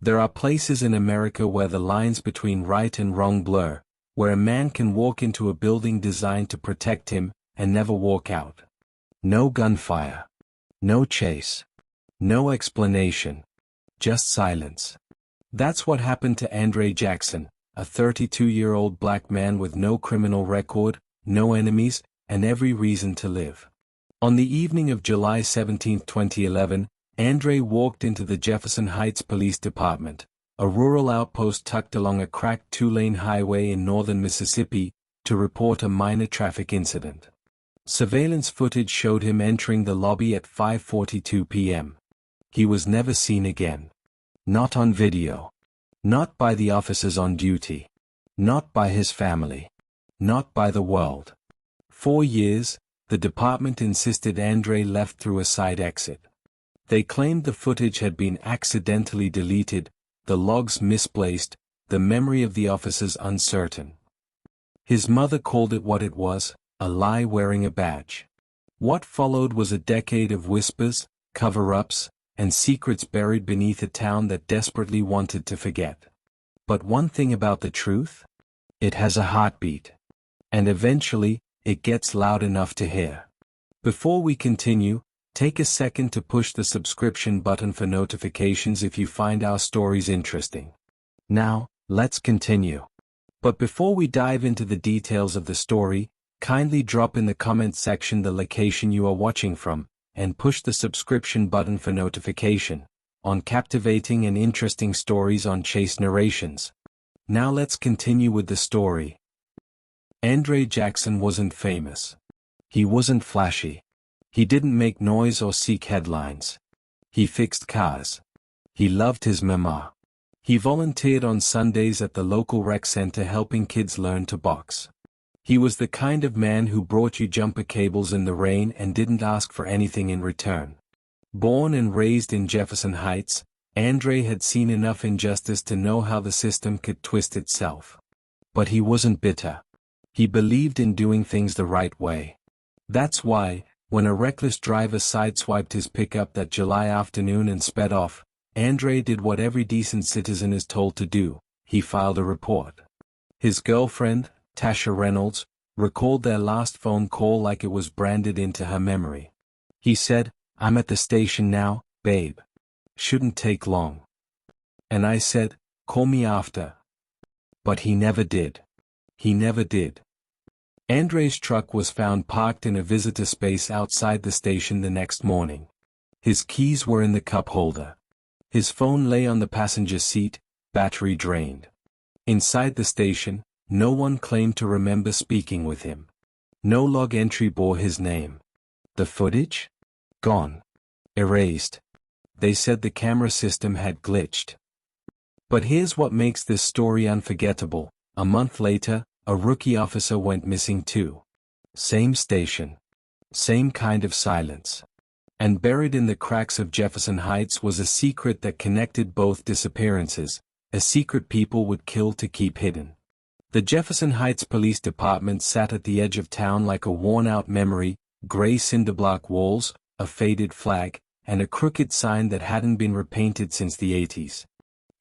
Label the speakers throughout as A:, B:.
A: There are places in America where the lines between right and wrong blur, where a man can walk into a building designed to protect him, and never walk out. No gunfire. No chase. No explanation. Just silence. That's what happened to Andre Jackson, a 32-year-old black man with no criminal record, no enemies, and every reason to live. On the evening of July 17, 2011, Andre walked into the Jefferson Heights Police Department, a rural outpost tucked along a cracked two-lane highway in northern Mississippi, to report a minor traffic incident. Surveillance footage showed him entering the lobby at 5:42 p.m. He was never seen again. Not on video. Not by the officers on duty. Not by his family. Not by the world. 4 years, the department insisted Andre left through a side exit. They claimed the footage had been accidentally deleted, the logs misplaced, the memory of the officers uncertain. His mother called it what it was, a lie wearing a badge. What followed was a decade of whispers, cover-ups, and secrets buried beneath a town that desperately wanted to forget. But one thing about the truth? It has a heartbeat. And eventually, it gets loud enough to hear. Before we continue, take a second to push the subscription button for notifications if you find our stories interesting. Now, let's continue. But before we dive into the details of the story, kindly drop in the comment section the location you are watching from, and push the subscription button for notification on captivating and interesting stories on Chase Narrations. Now let's continue with the story. Andre Jackson wasn't famous. He wasn't flashy. He didn't make noise or seek headlines. He fixed cars. He loved his mama. He volunteered on Sundays at the local rec center helping kids learn to box. He was the kind of man who brought you jumper cables in the rain and didn't ask for anything in return. Born and raised in Jefferson Heights, Andre had seen enough injustice to know how the system could twist itself. But he wasn't bitter. He believed in doing things the right way. That's why, when a reckless driver sideswiped his pickup that July afternoon and sped off, Andre did what every decent citizen is told to do: he filed a report. His girlfriend, Tasha Reynolds, recalled their last phone call like it was branded into her memory. He said, "I'm at the station now, babe. Shouldn't take long." And I said, "Call me after." But he never did. He never did. Andre's truck was found parked in a visitor space outside the station the next morning. His keys were in the cup holder. His phone lay on the passenger seat, battery drained. Inside the station, no one claimed to remember speaking with him. No log entry bore his name. The footage? Gone. Erased. They said the camera system had glitched. But here's what makes this story unforgettable. A month later, a rookie officer went missing too. Same station. Same kind of silence. And buried in the cracks of Jefferson Heights was a secret that connected both disappearances, a secret people would kill to keep hidden. The Jefferson Heights Police Department sat at the edge of town like a worn-out memory, gray cinderblock walls, a faded flag, and a crooked sign that hadn't been repainted since the 80s.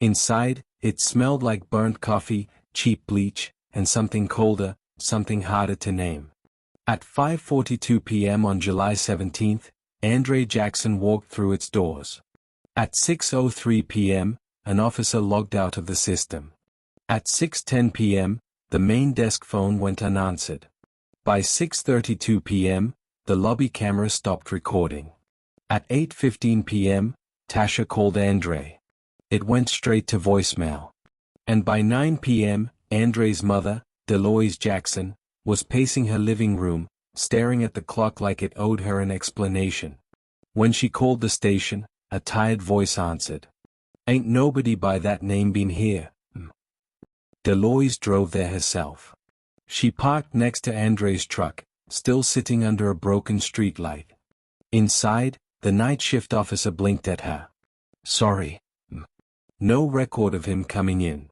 A: Inside, it smelled like burnt coffee, cheap bleach, and something colder, something harder to name. At 5:42 p.m. on July 17, Andre Jackson walked through its doors. At 6:03 p.m., an officer logged out of the system. At 6:10 p.m., the main desk phone went unanswered. By 6:32 p.m., the lobby camera stopped recording. At 8:15 p.m., Tasha called Andre. It went straight to voicemail. And by 9 p.m., Andre's mother, Deloise Jackson, was pacing her living room, staring at the clock like it owed her an explanation. When she called the station, a tired voice answered. "Ain't nobody by that name been here." Deloise drove there herself. She parked next to Andre's truck, still sitting under a broken streetlight. Inside, the night shift officer blinked at her. "Sorry. No record of him coming in.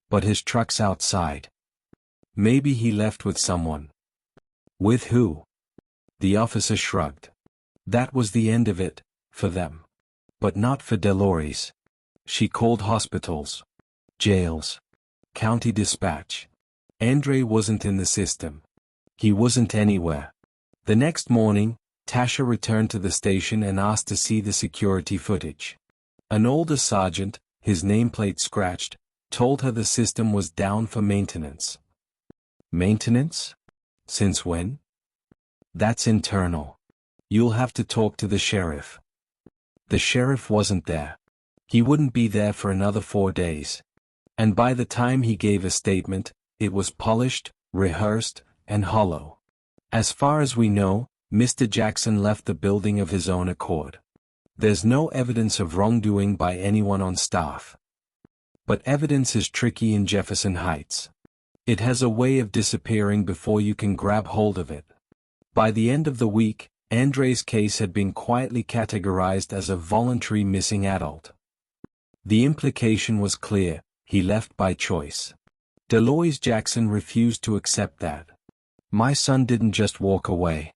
A: But his truck's outside. Maybe he left with someone." "With who?" The officer shrugged. That was the end of it, for them. But not for Deloise. She called hospitals, jails, county dispatch. Andre wasn't in the system. He wasn't anywhere. The next morning, Tasha returned to the station and asked to see the security footage. An older sergeant, his nameplate scratched, told her the system was down for maintenance. Maintenance? Since when? That's internal. You'll have to talk to the sheriff. The sheriff wasn't there. He wouldn't be there for another 4 days. And by the time he gave a statement, it was polished, rehearsed, and hollow. As far as we know, Mr. Jackson left the building of his own accord. There's no evidence of wrongdoing by anyone on staff. But evidence is tricky in Jefferson Heights. It has a way of disappearing before you can grab hold of it. By the end of the week, Andre's case had been quietly categorized as a voluntary missing adult. The implication was clear: he left by choice. Deloise Jackson refused to accept that. My son didn't just walk away.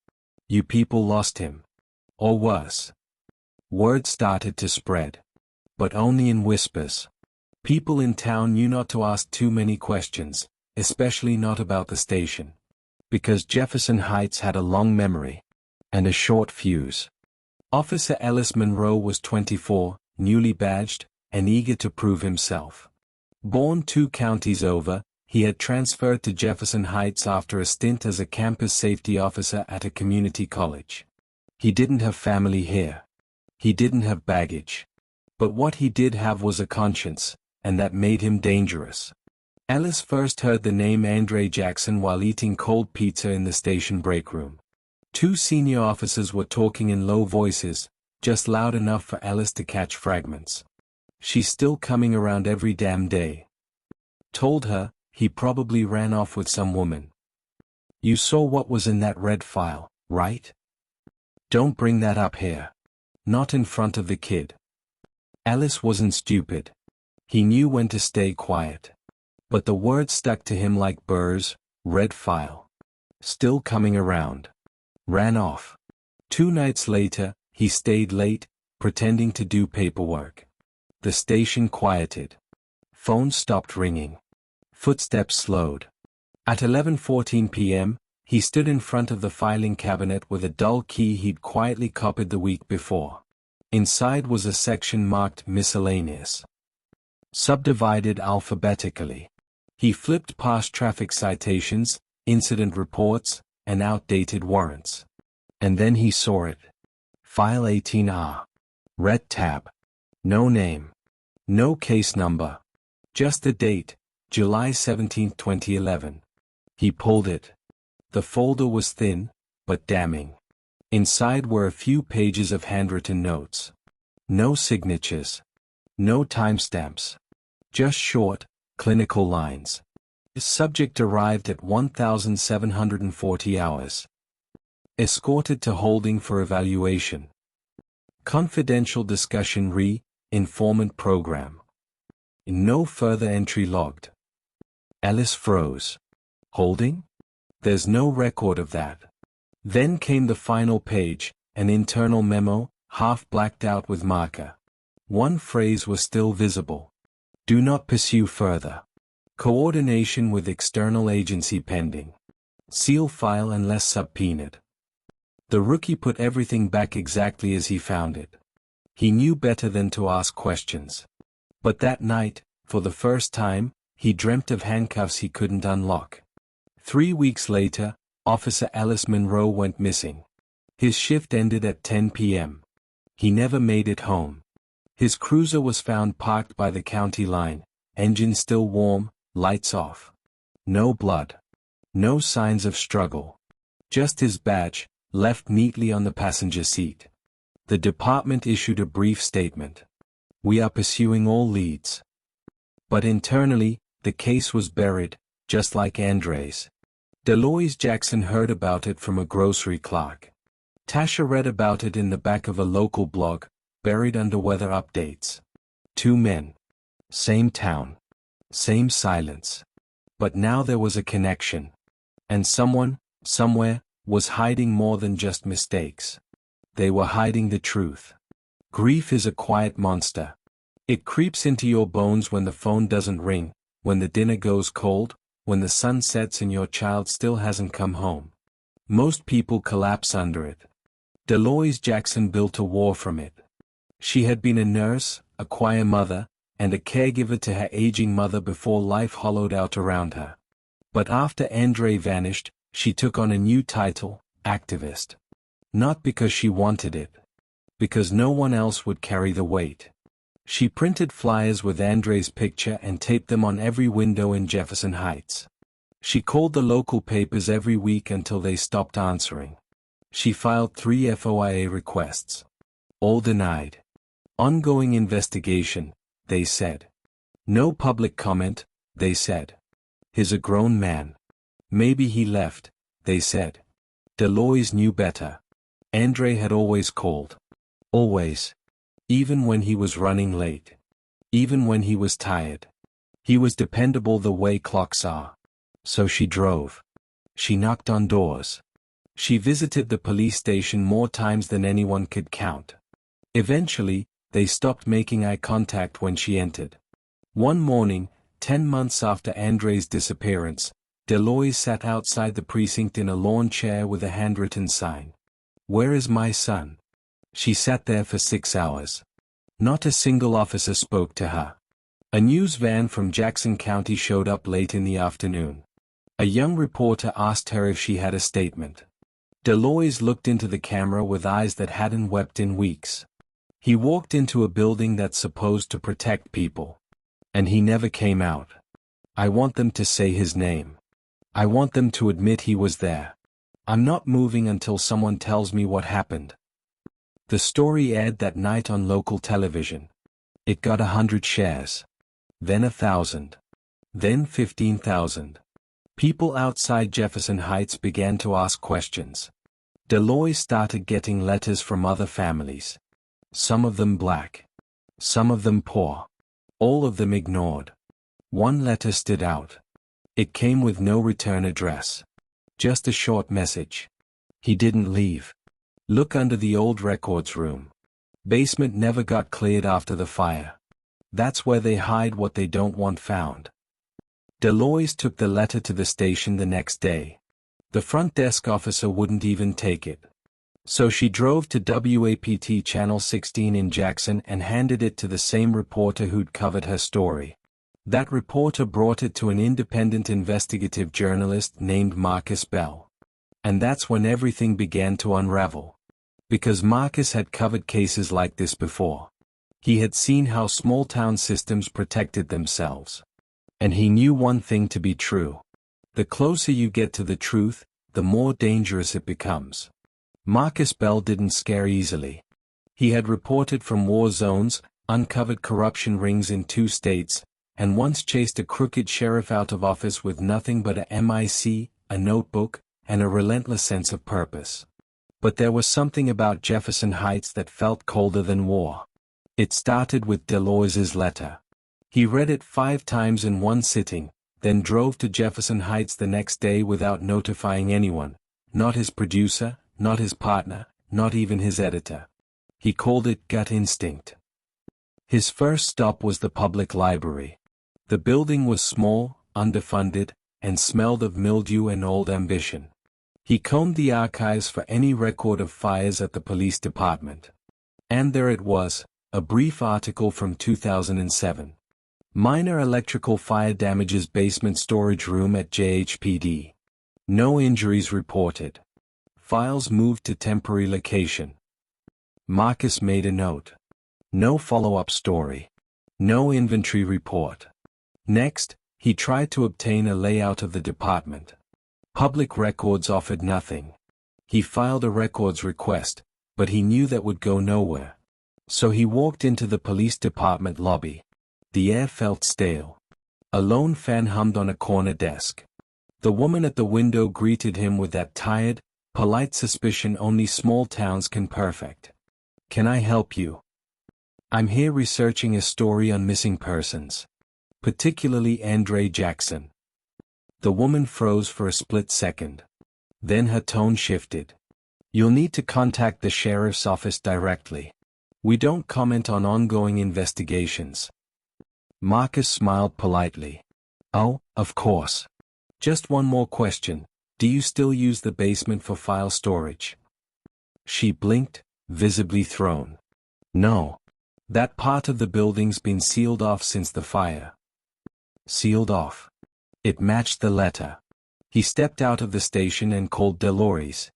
A: You people lost him. Or worse. Word started to spread. But only in whispers. People in town knew not to ask too many questions, especially not about the station. Because Jefferson Heights had a long memory. And a short fuse. Officer Ellis Monroe was 24, newly badged, and eager to prove himself. Born 2 counties over, he had transferred to Jefferson Heights after a stint as a campus safety officer at a community college. He didn't have family here. He didn't have baggage. But what he did have was a conscience, and that made him dangerous. Ellis first heard the name Andre Jackson while eating cold pizza in the station break room. 2 senior officers were talking in low voices, just loud enough for Ellis to catch fragments. She's still coming around every damn day. Told her, he probably ran off with some woman. You saw what was in that red file, right? Don't bring that up here. Not in front of the kid. Ellis wasn't stupid. He knew when to stay quiet. But the words stuck to him like burrs: red file. Still coming around. Ran off. 2 nights later, he stayed late, pretending to do paperwork. The station quieted. Phone stopped ringing. Footsteps slowed. At 11:14 p.m., he stood in front of the filing cabinet with a dull key he'd quietly copied the week before. Inside was a section marked Miscellaneous. Subdivided alphabetically. He flipped past traffic citations, incident reports, and outdated warrants. And then he saw it. File 18R. Red tab. No name. No case number. Just the date, July 17, 2011. He pulled it. The folder was thin, but damning. Inside were a few pages of handwritten notes. No signatures. No timestamps. Just short, clinical lines. The subject arrived at 1,740 hours. Escorted to holding for evaluation. Confidential discussion informant program. No further entry logged. Ellis froze. Holding? There's no record of that. Then came the final page, an internal memo, half blacked out with marker. One phrase was still visible. Do not pursue further. Coordination with external agency pending. Seal file unless subpoenaed. The rookie put everything back exactly as he found it. He knew better than to ask questions. But that night, for the first time, he dreamt of handcuffs he couldn't unlock. 3 weeks later, Officer Ellis Monroe went missing. His shift ended at 10 p.m. He never made it home. His cruiser was found parked by the county line, engine still warm, lights off. No blood. No signs of struggle. Just his badge, left neatly on the passenger seat. The department issued a brief statement. We are pursuing all leads. But internally, the case was buried, just like Andre's. Deloise Jackson heard about it from a grocery clerk. Tasha read about it in the back of a local blog, buried under weather updates. 2 men. Same town. Same silence. But now there was a connection. And someone, somewhere, was hiding more than just mistakes. They were hiding the truth. Grief is a quiet monster. It creeps into your bones when the phone doesn't ring, when the dinner goes cold, when the sun sets and your child still hasn't come home. Most people collapse under it. Deloise Jackson built a wall from it. She had been a nurse, a choir mother, and a caregiver to her aging mother before life hollowed out around her. But after Andre vanished, she took on a new title, activist. Not because she wanted it. Because no one else would carry the weight. She printed flyers with Andre's picture and taped them on every window in Jefferson Heights. She called the local papers every week until they stopped answering. She filed 3 FOIA requests. All denied. Ongoing investigation, they said. No public comment, they said. He's a grown man. Maybe he left, they said. Deloise knew better. Andre had always called. Always. Even when he was running late. Even when he was tired. He was dependable the way clocks are. So she drove. She knocked on doors. She visited the police station more times than anyone could count. Eventually, they stopped making eye contact when she entered. One morning, 10 months after Andre's disappearance, Deloise sat outside the precinct in a lawn chair with a handwritten sign. "Where is my son?" She sat there for 6 hours. Not a single officer spoke to her. A news van from Jackson County showed up late in the afternoon. A young reporter asked her if she had a statement. Deloise looked into the camera with eyes that hadn't wept in weeks. He walked into a building that's supposed to protect people. And he never came out. I want them to say his name. I want them to admit he was there. I'm not moving until someone tells me what happened. The story aired that night on local television. It got 100 shares. Then 1,000. Then 15,000. People outside Jefferson Heights began to ask questions. Deloise started getting letters from other families. Some of them black. Some of them poor. All of them ignored. One letter stood out. It came with no return address. Just a short message. He didn't leave. Look under the old records room. Basement never got cleared after the fire. That's where they hide what they don't want found. Deloise took the letter to the station the next day. The front desk officer wouldn't even take it. So she drove to WAPT Channel 16 in Jackson and handed it to the same reporter who'd covered her story. That reporter brought it to an independent investigative journalist named Marcus Bell. And that's when everything began to unravel. Because Marcus had covered cases like this before. He had seen how small-town systems protected themselves. And he knew one thing to be true. The closer you get to the truth, the more dangerous it becomes. Marcus Bell didn't scare easily. He had reported from war zones, uncovered corruption rings in 2 states, and once chased a crooked sheriff out of office with nothing but a MIC, a notebook, and a relentless sense of purpose. But there was something about Jefferson Heights that felt colder than war. It started with Deloise's letter. He read it 5 times in one sitting, then drove to Jefferson Heights the next day without notifying anyone, not his producer, not his partner, not even his editor. He called it gut instinct. His first stop was the public library. The building was small, underfunded, and smelled of mildew and old ambition. He combed the archives for any record of fires at the police department. And there it was, a brief article from 2007. Minor electrical fire damages basement storage room at JHPD. No injuries reported. Files moved to temporary location. Marcus made a note. No follow-up story. No inventory report. Next, he tried to obtain a layout of the department. Public records offered nothing. He filed a records request, but he knew that would go nowhere. So he walked into the police department lobby. The air felt stale. A lone fan hummed on a corner desk. The woman at the window greeted him with that tired, polite suspicion only small towns can perfect. "Can I help you?" "I'm here researching a story on missing persons. Particularly Andre Jackson." The woman froze for a split second. Then her tone shifted. "You'll need to contact the sheriff's office directly. We don't comment on ongoing investigations. Marcus smiled politely. Oh, of course. Just one more question. Do you still use the basement for file storage? She blinked, visibly thrown. No. That part of the building's been sealed off since the fire. Sealed off. It matched the letter. He stepped out of the station and called Delores.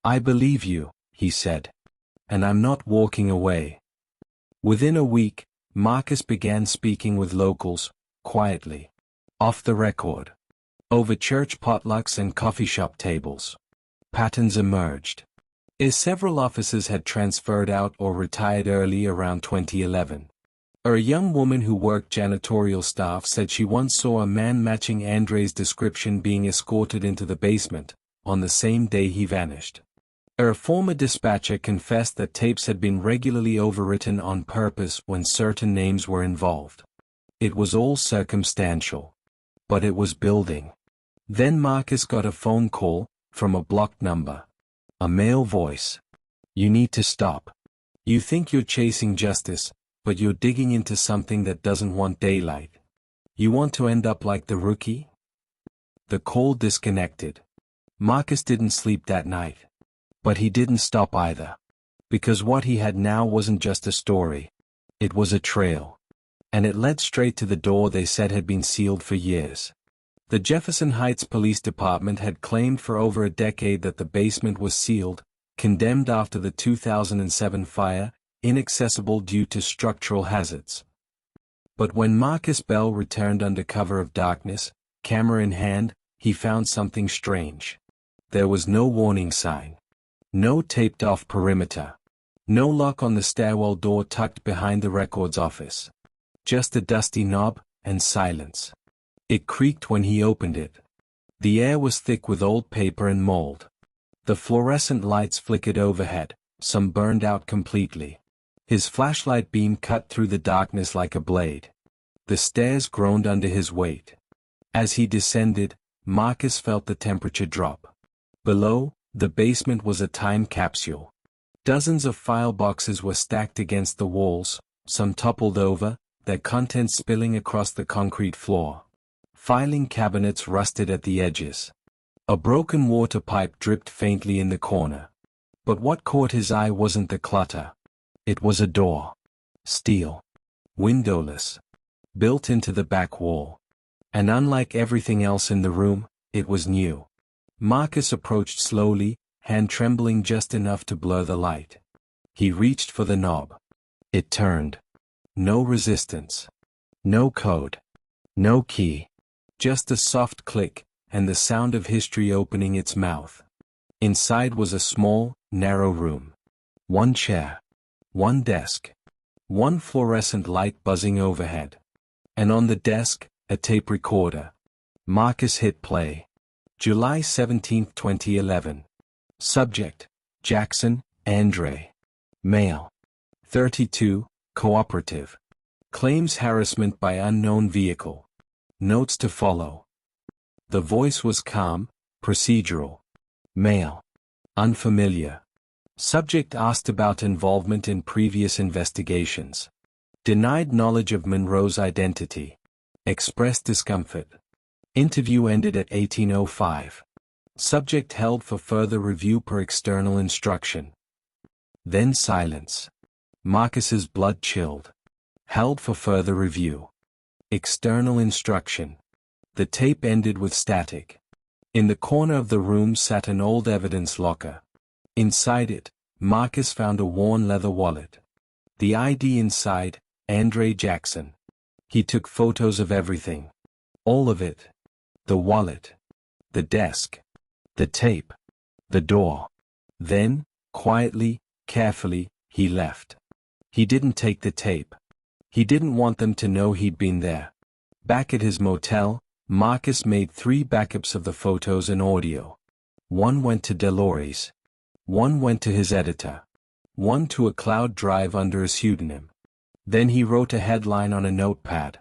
A: I believe you, he said. And I'm not walking away. Within a week, Marcus began speaking with locals, quietly. Off the record. Over church potlucks and coffee shop tables. Patterns emerged. As several officers had transferred out or retired early around 2011. A young woman who worked janitorial staff said she once saw a man matching Andre's description being escorted into the basement, on the same day he vanished. A former dispatcher confessed that tapes had been regularly overwritten on purpose when certain names were involved. It was all circumstantial. But it was building. Then Marcus got a phone call, from a blocked number. A male voice. You need to stop. You think you're chasing justice, but you're digging into something that doesn't want daylight. You want to end up like the rookie? The call disconnected. Marcus didn't sleep that night. But he didn't stop either. Because what he had now wasn't just a story. It was a trail. And it led straight to the door they said had been sealed for years. The Jefferson Heights Police Department had claimed for over a decade that the basement was sealed, condemned after the 2007 fire, inaccessible due to structural hazards. But when Marcus Bell returned under cover of darkness, camera in hand, he found something strange. There was no warning sign. No taped-off perimeter. No lock on the stairwell door tucked behind the records office. Just a dusty knob, and silence. It creaked when he opened it. The air was thick with old paper and mold. The fluorescent lights flickered overhead, some burned out completely. His flashlight beam cut through the darkness like a blade. The stairs groaned under his weight. As he descended, Marcus felt the temperature drop. Below, the basement was a time capsule. Dozens of file boxes were stacked against the walls, some toppled over, their contents spilling across the concrete floor. Filing cabinets rusted at the edges. A broken water pipe dripped faintly in the corner. But what caught his eye wasn't the clutter. It was a door. Steel. Windowless. Built into the back wall. And unlike everything else in the room, it was new. Marcus approached slowly, hand trembling just enough to blur the light. He reached for the knob. It turned. No resistance. No code. No key. Just a soft click, and the sound of history opening its mouth. Inside was a small, narrow room. One chair. One desk. One fluorescent light buzzing overhead. And on the desk, a tape recorder. Marcus hit play. July 17, 2011. Subject: Jackson, Andre. Male. 32, cooperative. Claims harassment by unknown vehicle. Notes to follow. The voice was calm, procedural. Male. Unfamiliar. Subject asked about involvement in previous investigations. Denied knowledge of Monroe's identity. Expressed discomfort. Interview ended at 18:05. Subject held for further review per external instruction. Then silence. Marcus's blood chilled. Held for further review. External instruction. The tape ended with static. In the corner of the room sat an old evidence locker. Inside it, Marcus found a worn leather wallet. The ID inside, Andre Jackson. He took photos of everything. All of it. The wallet. The desk. The tape. The door. Then, quietly, carefully, he left. He didn't take the tape. He didn't want them to know he'd been there. Back at his motel, Marcus made 3 backups of the photos and audio. One went to Delores. One went to his editor. One to a cloud drive under a pseudonym. Then he wrote a headline on a notepad.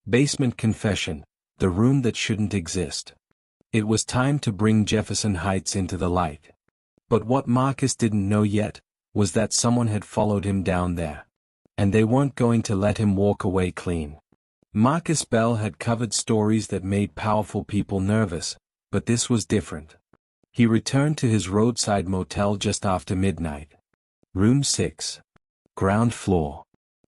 A: Basement confession, the room that shouldn't exist. It was time to bring Jefferson Heights into the light. But what Marcus didn't know yet, was that someone had followed him down there. And they weren't going to let him walk away clean. Marcus Bell had covered stories that made powerful people nervous, but this was different. He returned to his roadside motel just after midnight. Room 6. Ground floor.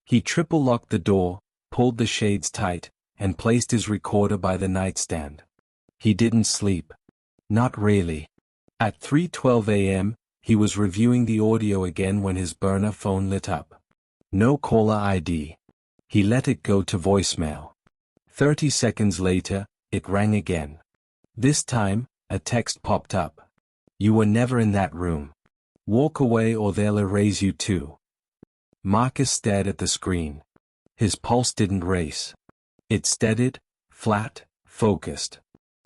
A: He triple-locked the door, pulled the shades tight, and placed his recorder by the nightstand. He didn't sleep. Not really. At 3:12 a.m., he was reviewing the audio again when his burner phone lit up. No caller ID. He let it go to voicemail. 30 seconds later, it rang again. This time, a text popped up. "You were never in that room. Walk away or they'll erase you too." Marcus stared at the screen. His pulse didn't race. It steadied, flat, focused.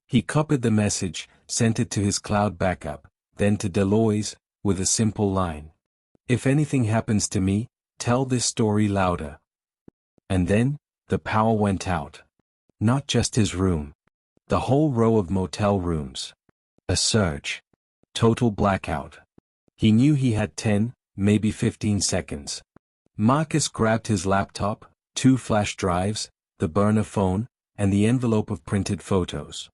A: He copied the message, sent it to his cloud backup, then to Deloise, with a simple line. "If anything happens to me, tell this story louder." And then, the power went out. Not just his room. The whole row of motel rooms. A surge. Total blackout. He knew he had 10, maybe 15 seconds. Marcus grabbed his laptop, 2 flash drives, the burner phone, and the envelope of printed photos.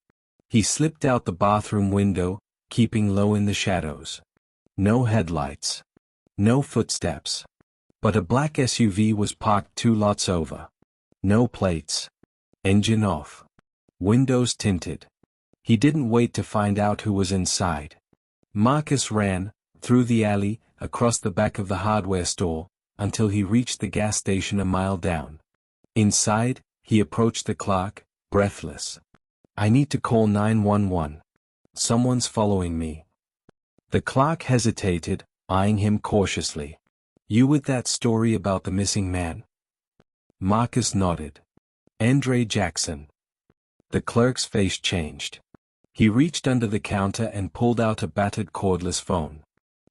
A: He slipped out the bathroom window, keeping low in the shadows. No headlights. No footsteps. But a black SUV was parked 2 lots over. No plates. Engine off. Windows tinted. He didn't wait to find out who was inside. Marcus ran, through the alley, across the back of the hardware store, until he reached the gas station a mile down. Inside, he approached the clerk, breathless. "I need to call 911. Someone's following me." The clerk hesitated, eyeing him cautiously. "You with that story about the missing man?" Marcus nodded. "Andre Jackson." The clerk's face changed. He reached under the counter and pulled out a battered cordless phone.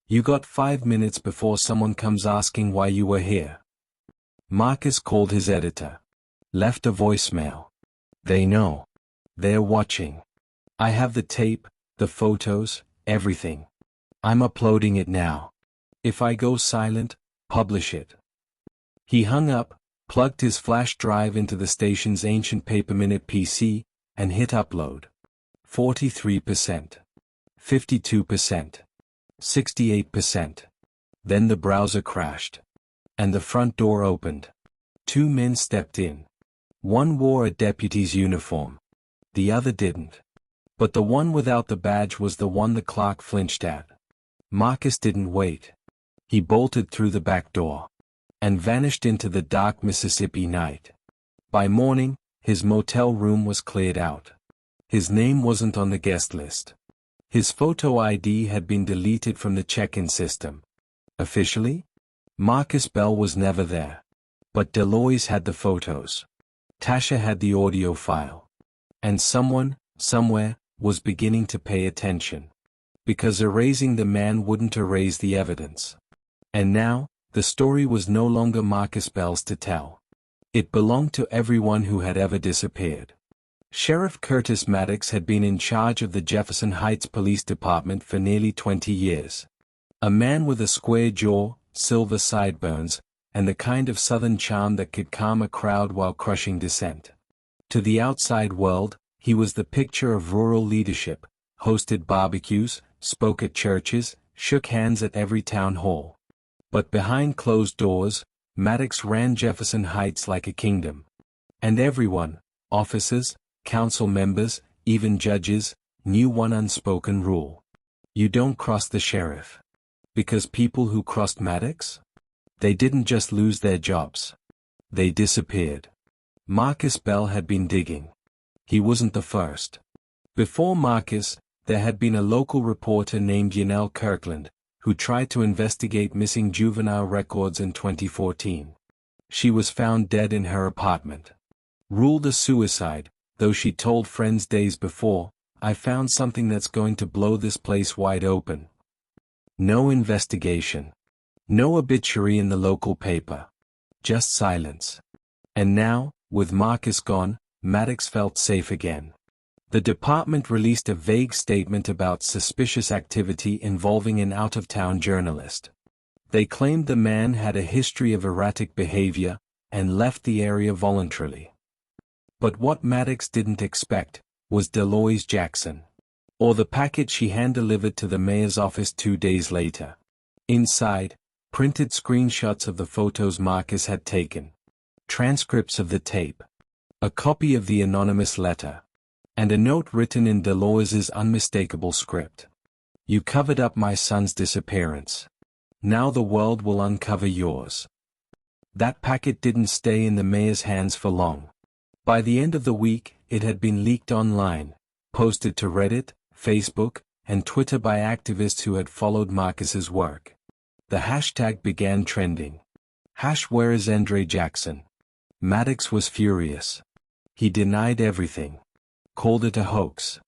A: "You got 5 minutes before someone comes asking why you were here." Marcus called his editor. Left a voicemail. "They know. They're watching. I have the tape, the photos, everything. I'm uploading it now. If I go silent, publish it." He hung up, plugged his flash drive into the station's ancient paper-minute PC, and hit upload. 43%. 52%. 68%. Then the browser crashed. And the front door opened. 2 men stepped in. One wore a deputy's uniform. The other didn't. But the one without the badge was the one the clerk flinched at. Marcus didn't wait. He bolted through the back door. And vanished into the dark Mississippi night. By morning, his motel room was cleared out. His name wasn't on the guest list. His photo ID had been deleted from the check-in system. Officially? Marcus Bell was never there. But Deloise had the photos. Tasha had the audio file. And someone, somewhere, was beginning to pay attention. Because erasing the man wouldn't erase the evidence. And now, the story was no longer Marcus Bell's to tell. It belonged to everyone who had ever disappeared. Sheriff Curtis Maddox had been in charge of the Jefferson Heights Police Department for nearly 20 years. A man with a square jaw, silver sideburns, and the kind of southern charm that could calm a crowd while crushing dissent. To the outside world, he was the picture of rural leadership, hosted barbecues, spoke at churches, shook hands at every town hall. But behind closed doors, Maddox ran Jefferson Heights like a kingdom. And everyone, officers, council members, even judges, knew one unspoken rule. You don't cross the sheriff. Because people who crossed Maddox? They didn't just lose their jobs. They disappeared. Marcus Bell had been digging. He wasn't the first. Before Marcus, there had been a local reporter named Yanelle Kirkland, who tried to investigate missing juvenile records in 2014. She was found dead in her apartment. Ruled a suicide, though she told friends days before, "I found something that's going to blow this place wide open." No investigation. No obituary in the local paper. Just silence. And now, with Marcus gone, Maddox felt safe again. The department released a vague statement about suspicious activity involving an out-of-town journalist. They claimed the man had a history of erratic behavior, and left the area voluntarily. But what Maddox didn't expect was Deloise Jackson, or the packet she hand-delivered to the mayor's office 2 days later. Inside, printed screenshots of the photos Marcus had taken, transcripts of the tape, a copy of the anonymous letter, and a note written in Deloise's unmistakable script. "You covered up my son's disappearance. Now the world will uncover yours." That packet didn't stay in the mayor's hands for long. By the end of the week, it had been leaked online, posted to Reddit, Facebook, and Twitter by activists who had followed Marcus's work. The hashtag began trending. "Where is Andre Jackson?" Maddox was furious. He denied everything, called it a hoax,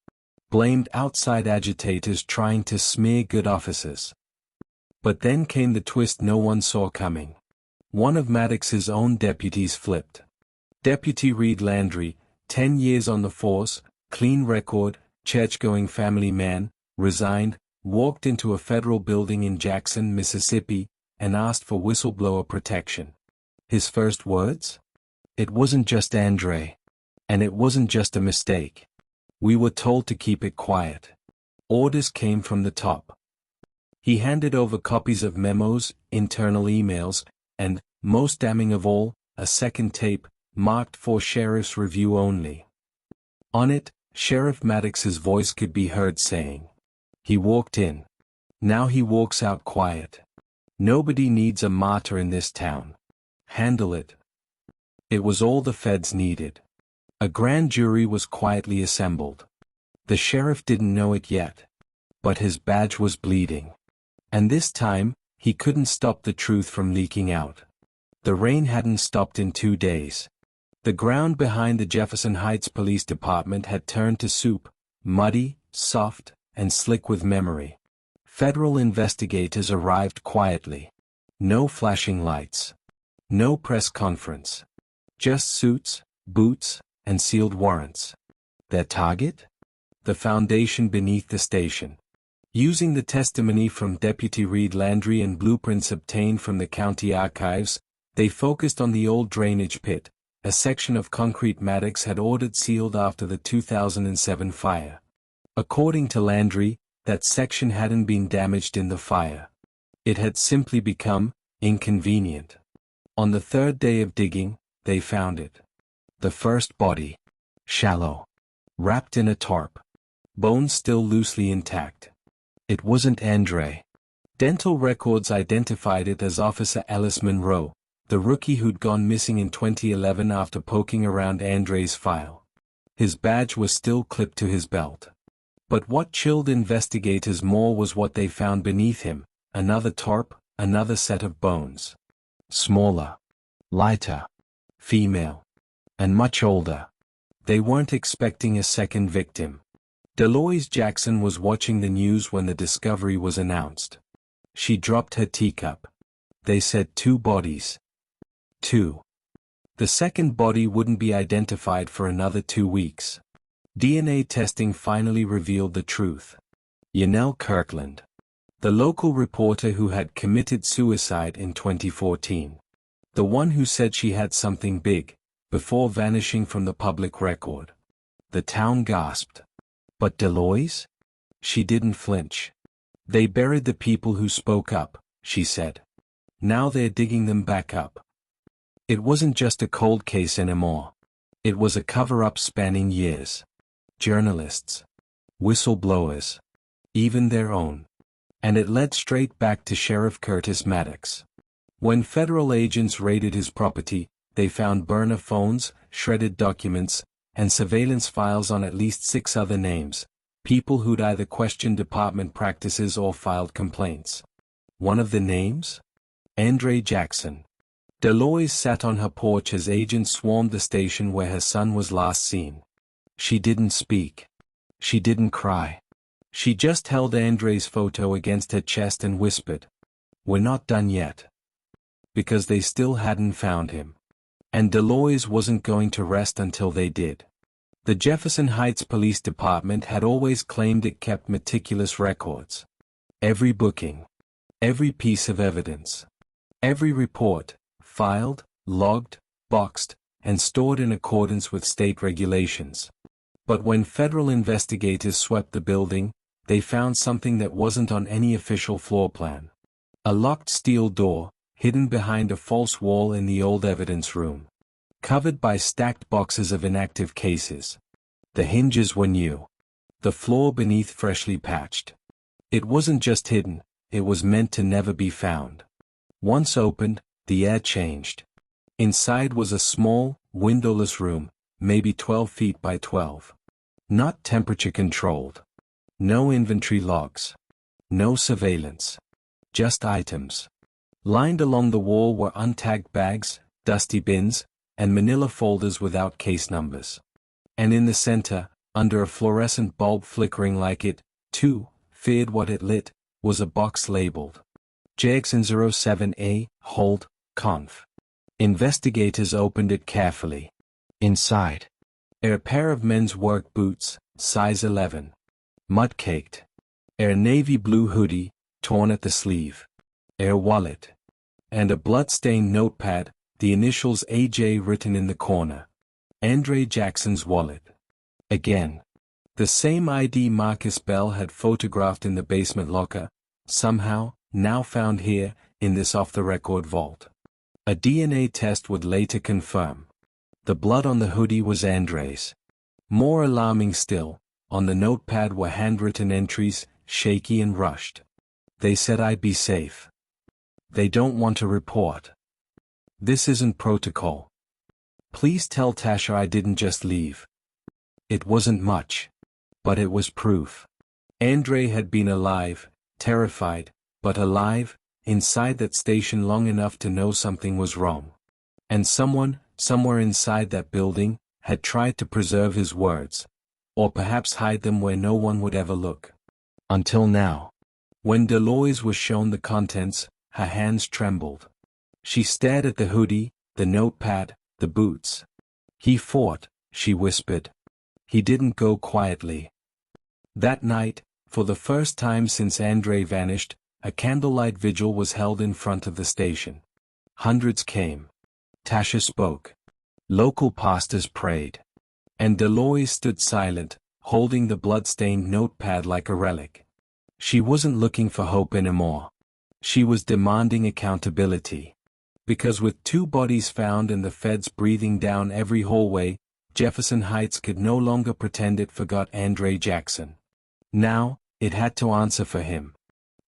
A: blamed outside agitators trying to smear good officers. But then came the twist no one saw coming. One of Maddox's own deputies flipped. Deputy Reed Landry, 10 years on the force, clean record, church-going family man, resigned, walked into a federal building in Jackson, Mississippi, and asked for whistleblower protection. His first words? "It wasn't just Andre. And it wasn't just a mistake. We were told to keep it quiet. Orders came from the top." He handed over copies of memos, internal emails, and, most damning of all, a second tape, marked for sheriff's review only. On it, Sheriff Maddox's voice could be heard saying, "He walked in. Now he walks out quiet. Nobody needs a martyr in this town. Handle it." It was all the feds needed. A grand jury was quietly assembled. The sheriff didn't know it yet, but his badge was bleeding. And this time, he couldn't stop the truth from leaking out. The rain hadn't stopped in 2 days. The ground behind the Jefferson Heights Police Department had turned to soup, muddy, soft, and slick with memory. Federal investigators arrived quietly. No flashing lights. No press conference. Just suits, boots, and sealed warrants. Their target? The foundation beneath the station. Using the testimony from Deputy Reed Landry and blueprints obtained from the county archives, they focused on the old drainage pit, a section of concrete Maddox had ordered sealed after the 2007 fire. According to Landry, that section hadn't been damaged in the fire. It had simply become inconvenient. On the third day of digging, they found it. The first body. Shallow. Wrapped in a tarp. Bones still loosely intact. It wasn't Andre. Dental records identified it as Officer Ellis Monroe, the rookie who'd gone missing in 2011 after poking around Andre's file. His badge was still clipped to his belt. But what chilled investigators more was what they found beneath him, another tarp, another set of bones. Smaller. Lighter. Female. And much older. They weren't expecting a second victim. Deloise Jackson was watching the news when the discovery was announced. She dropped her teacup. They said 2 bodies. 2. The second body wouldn't be identified for another 2 weeks. DNA testing finally revealed the truth. Yanelle Kirkland. The local reporter who had committed suicide in 2014. The one who said she had something big, before vanishing from the public record. The town gasped. But Deloise? She didn't flinch. "They buried the people who spoke up," she said. "Now they're digging them back up." It wasn't just a cold case anymore. It was a cover-up spanning years. Journalists. Whistleblowers. Even their own. And it led straight back to Sheriff Curtis Maddox. When federal agents raided his property, they found burner phones, shredded documents, and surveillance files on at least 6 other names, people who'd either questioned department practices or filed complaints. One of the names? Andre Jackson. Deloise sat on her porch as agents swarmed the station where her son was last seen. She didn't speak. She didn't cry. She just held Andre's photo against her chest and whispered, "We're not done yet." Because they still hadn't found him. And Deloise wasn't going to rest until they did. The Jefferson Heights Police Department had always claimed it kept meticulous records. Every booking. Every piece of evidence. Every report, filed, logged, boxed, and stored in accordance with state regulations. But when federal investigators swept the building, they found something that wasn't on any official floor plan. A locked steel door, hidden behind a false wall in the old evidence room. Covered by stacked boxes of inactive cases. The hinges were new. The floor beneath freshly patched. It wasn't just hidden, it was meant to never be found. Once opened, the air changed. Inside was a small, windowless room, maybe 12 feet by 12. Not temperature-controlled. No inventory logs. No surveillance. Just items. Lined along the wall were untagged bags, dusty bins, and manila folders without case numbers. And in the center, under a fluorescent bulb flickering like it, too, feared what it lit, was a box labeled Jackson 07A, hold, conf. Investigators opened it carefully. Inside. A pair of men's work boots, size 11. Mud-caked. A navy blue hoodie, torn at the sleeve. A wallet. And a blood-stained notepad, the initials AJ written in the corner. Andre Jackson's wallet. Again. The same ID Marcus Bell had photographed in the basement locker, somehow, now found here, in this off-the-record vault. A DNA test would later confirm. The blood on the hoodie was Andre's. More alarming still, on the notepad were handwritten entries, shaky and rushed. They said I'd be safe. They don't want to report. This isn't protocol. Please tell Tasha I didn't just leave. It wasn't much. But it was proof. Andre had been alive, terrified, but alive, inside that station long enough to know something was wrong. And someone, somewhere inside that building, had tried to preserve his words. Or perhaps hide them where no one would ever look. Until now. When Deloise was shown the contents, her hands trembled. She stared at the hoodie, the notepad, the boots. He fought, she whispered. He didn't go quietly. That night, for the first time since Andre vanished, a candlelight vigil was held in front of the station. Hundreds came. Tasha spoke. Local pastors prayed. And Deloise stood silent, holding the blood-stained notepad like a relic. She wasn't looking for hope anymore. She was demanding accountability. Because with 2 bodies found and the feds breathing down every hallway, Jefferson Heights could no longer pretend it forgot Andre Jackson. Now, it had to answer for him.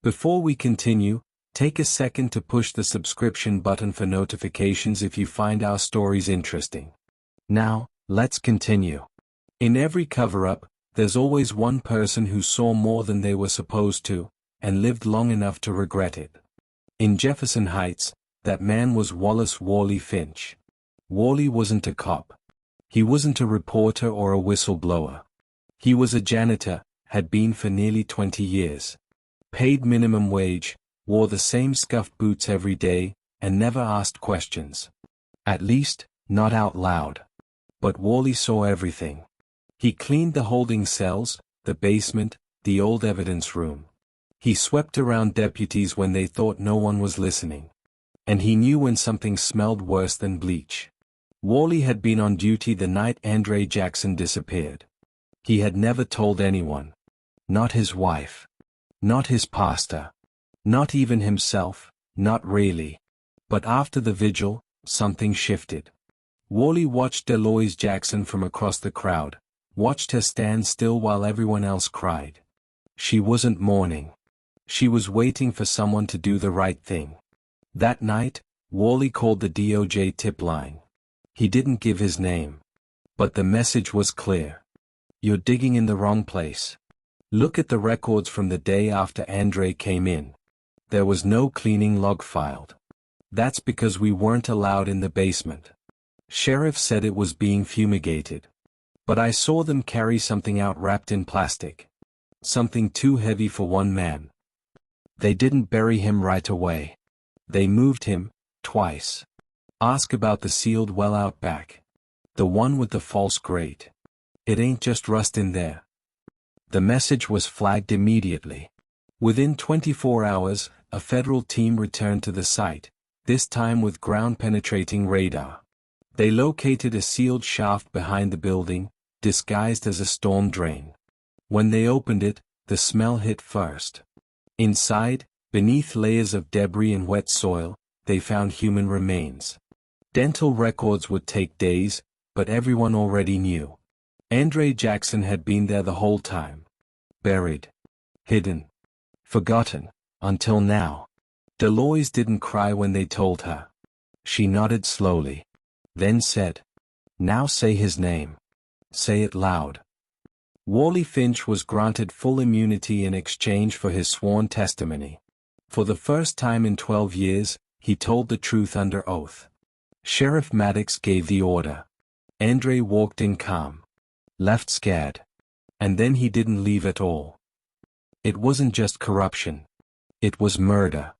A: Before we continue, take a second to push the subscription button for notifications if you find our stories interesting. Now, let's continue. In every cover-up, there's always one person who saw more than they were supposed to, and lived long enough to regret it. In Jefferson Heights, that man was Wallace Wally Finch. Wally wasn't a cop. He wasn't a reporter or a whistleblower. He was a janitor, had been for nearly 20 years. Paid minimum wage, wore the same scuffed boots every day, and never asked questions. At least, not out loud. But Wally saw everything. He cleaned the holding cells, the basement, the old evidence room. He swept around deputies when they thought no one was listening. And he knew when something smelled worse than bleach. Wally had been on duty the night Andre Jackson disappeared. He had never told anyone. Not his wife. Not his pastor. Not even himself, not really. But after the vigil, something shifted. Wally watched Deloise Jackson from across the crowd, watched her stand still while everyone else cried. She wasn't mourning. She was waiting for someone to do the right thing. That night, Wally called the DOJ tip line. He didn't give his name. But the message was clear. You're digging in the wrong place. Look at the records from the day after Andre came in. There was no cleaning log filed. That's because we weren't allowed in the basement. Sheriff said it was being fumigated. But I saw them carry something out wrapped in plastic. Something too heavy for one man. They didn't bury him right away. They moved him, twice. Ask about the sealed well out back. The one with the false grate. It ain't just rust in there. The message was flagged immediately. Within 24 hours, a federal team returned to the site, this time with ground-penetrating radar. They located a sealed shaft behind the building, disguised as a storm drain. When they opened it, the smell hit first. Inside, beneath layers of debris and wet soil, they found human remains. Dental records would take days, but everyone already knew. Andre Jackson had been there the whole time. Buried. Hidden. Forgotten. Until now. Deloise didn't cry when they told her. She nodded slowly. Then said, "Now say his name. Say it loud." Wally Finch was granted full immunity in exchange for his sworn testimony. For the first time in 12 years, he told the truth under oath. Sheriff Maddox gave the order. Andre walked in calm. Left scared. And then he didn't leave at all. It wasn't just corruption. It was murder.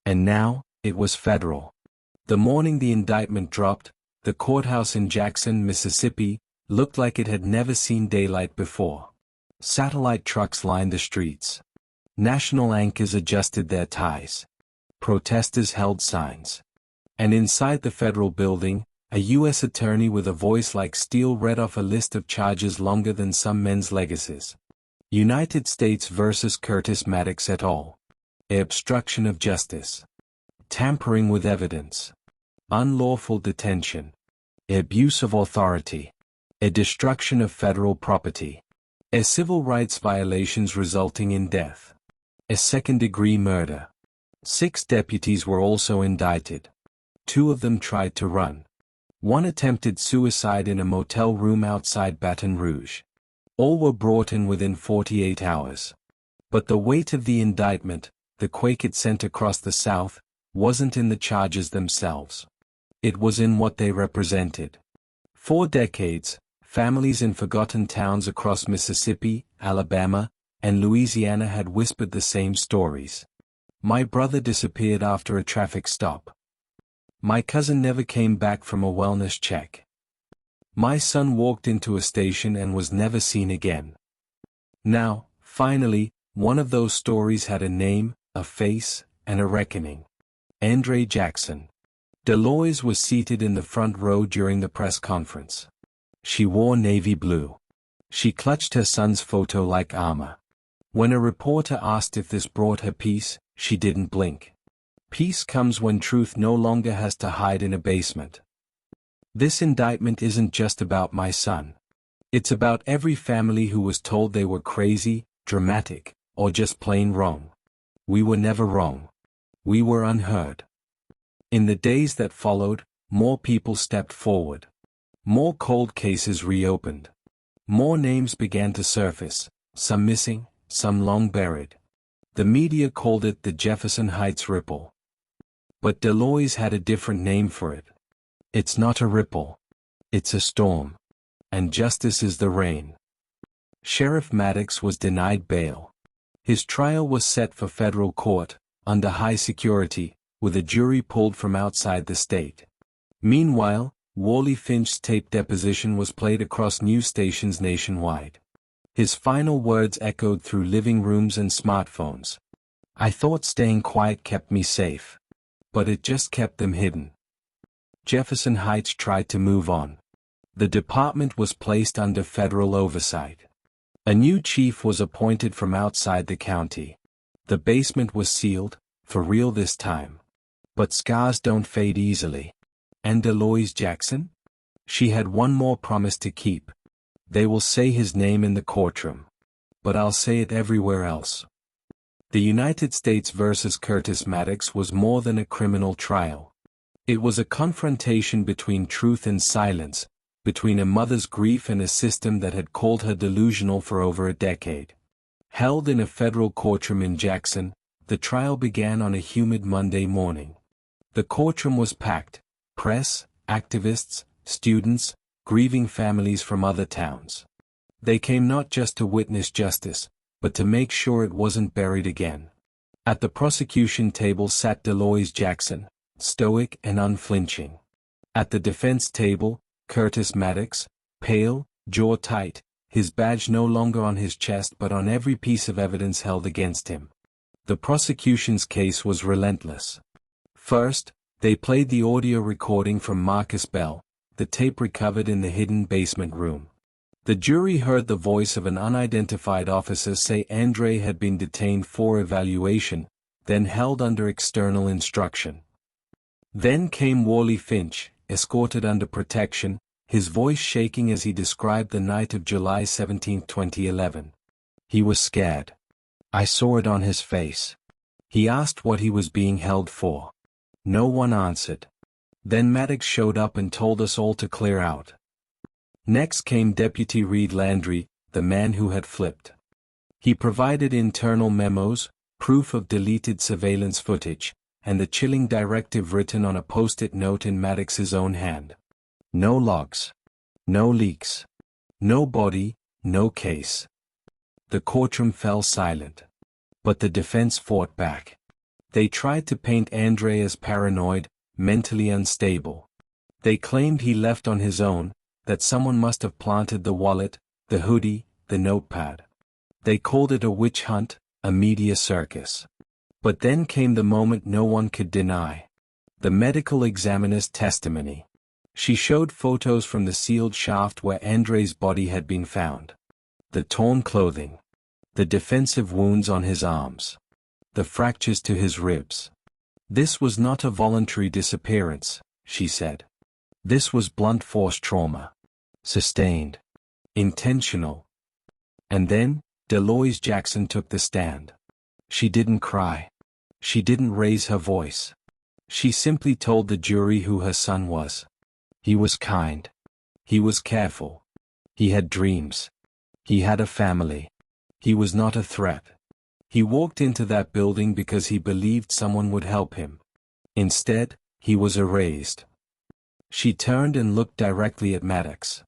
A: And now, it was federal. The morning the indictment dropped, the courthouse in Jackson, Mississippi, looked like it had never seen daylight before. Satellite trucks lined the streets. National anchors adjusted their ties. Protesters held signs. And inside the federal building, a U.S. attorney with a voice like steel read off a list of charges longer than some men's legacies. United States versus Curtis Maddox et al. Obstruction of justice. Tampering with evidence. Unlawful detention. Abuse of authority. A destruction of federal property. A civil rights violations resulting in death. A second-degree murder. 6 deputies were also indicted. 2 of them tried to run. 1 attempted suicide in a motel room outside Baton Rouge. All were brought in within 48 hours. But the weight of the indictment, the quake it sent across the South, wasn't in the charges themselves. It was in what they represented. For decades, families in forgotten towns across Mississippi, Alabama, and Louisiana had whispered the same stories. My brother disappeared after a traffic stop. My cousin never came back from a wellness check. My son walked into a station and was never seen again. Now, finally, one of those stories had a name, a face, and a reckoning. Andre Jackson. Deloise was seated in the front row during the press conference. She wore navy blue. She clutched her son's photo like armor. When a reporter asked if this brought her peace, she didn't blink. Peace comes when truth no longer has to hide in a basement. This indictment isn't just about my son. It's about every family who was told they were crazy, dramatic, or just plain wrong. We were never wrong. We were unheard. In the days that followed, more people stepped forward. More cold cases reopened. More names began to surface, some missing, some long buried. The media called it the Jefferson Heights ripple. But Deloise had a different name for it. It's not a ripple. It's a storm. And justice is the rain. Sheriff Maddox was denied bail. His trial was set for federal court, under high security, with a jury pulled from outside the state. Meanwhile, Wally Finch's tape deposition was played across news stations nationwide. His final words echoed through living rooms and smartphones. "I thought staying quiet kept me safe. But it just kept them hidden." Jefferson Heights tried to move on. The department was placed under federal oversight. A new chief was appointed from outside the county. The basement was sealed, for real this time. But scars don't fade easily. And Deloise Jackson? She had one more promise to keep. They will say his name in the courtroom. But I'll say it everywhere else. The United States versus Curtis Maddox was more than a criminal trial. It was a confrontation between truth and silence, between a mother's grief and a system that had called her delusional for over a decade. Held in a federal courtroom in Jackson, the trial began on a humid Monday morning. The courtroom was packed: press, activists, students, grieving families from other towns. They came not just to witness justice, but to make sure it wasn't buried again. At the prosecution table sat Deloise Jackson, stoic and unflinching. At the defense table, Curtis Maddox, pale, jaw tight, his badge no longer on his chest but on every piece of evidence held against him. The prosecution's case was relentless. First, they played the audio recording from Marcus Bell, the tape recovered in the hidden basement room. The jury heard the voice of an unidentified officer say Andre had been detained for evaluation, then held under external instruction. Then came Wally Finch, escorted under protection, his voice shaking as he described the night of July 17, 2011. He was scared. I saw it on his face. He asked what he was being held for. No one answered. Then Maddox showed up and told us all to clear out. Next came Deputy Reed Landry, the man who had flipped. He provided internal memos, proof of deleted surveillance footage, and the chilling directive written on a post-it note in Maddox's own hand. No logs. No leaks. No body, no case. The courtroom fell silent. But the defense fought back. They tried to paint Andre as paranoid, mentally unstable. They claimed he left on his own, that someone must have planted the wallet, the hoodie, the notepad. They called it a witch hunt, a media circus. But then came the moment no one could deny. The medical examiner's testimony. She showed photos from the sealed shaft where Andre's body had been found. The torn clothing. The defensive wounds on his arms. The fractures to his ribs. This was not a voluntary disappearance, she said. This was blunt force trauma. Sustained. Intentional. And then, Deloise Jackson took the stand. She didn't cry. She didn't raise her voice. She simply told the jury who her son was. He was kind. He was careful. He had dreams. He had a family. He was not a threat. He walked into that building because he believed someone would help him. Instead, he was erased. She turned and looked directly at Maddox.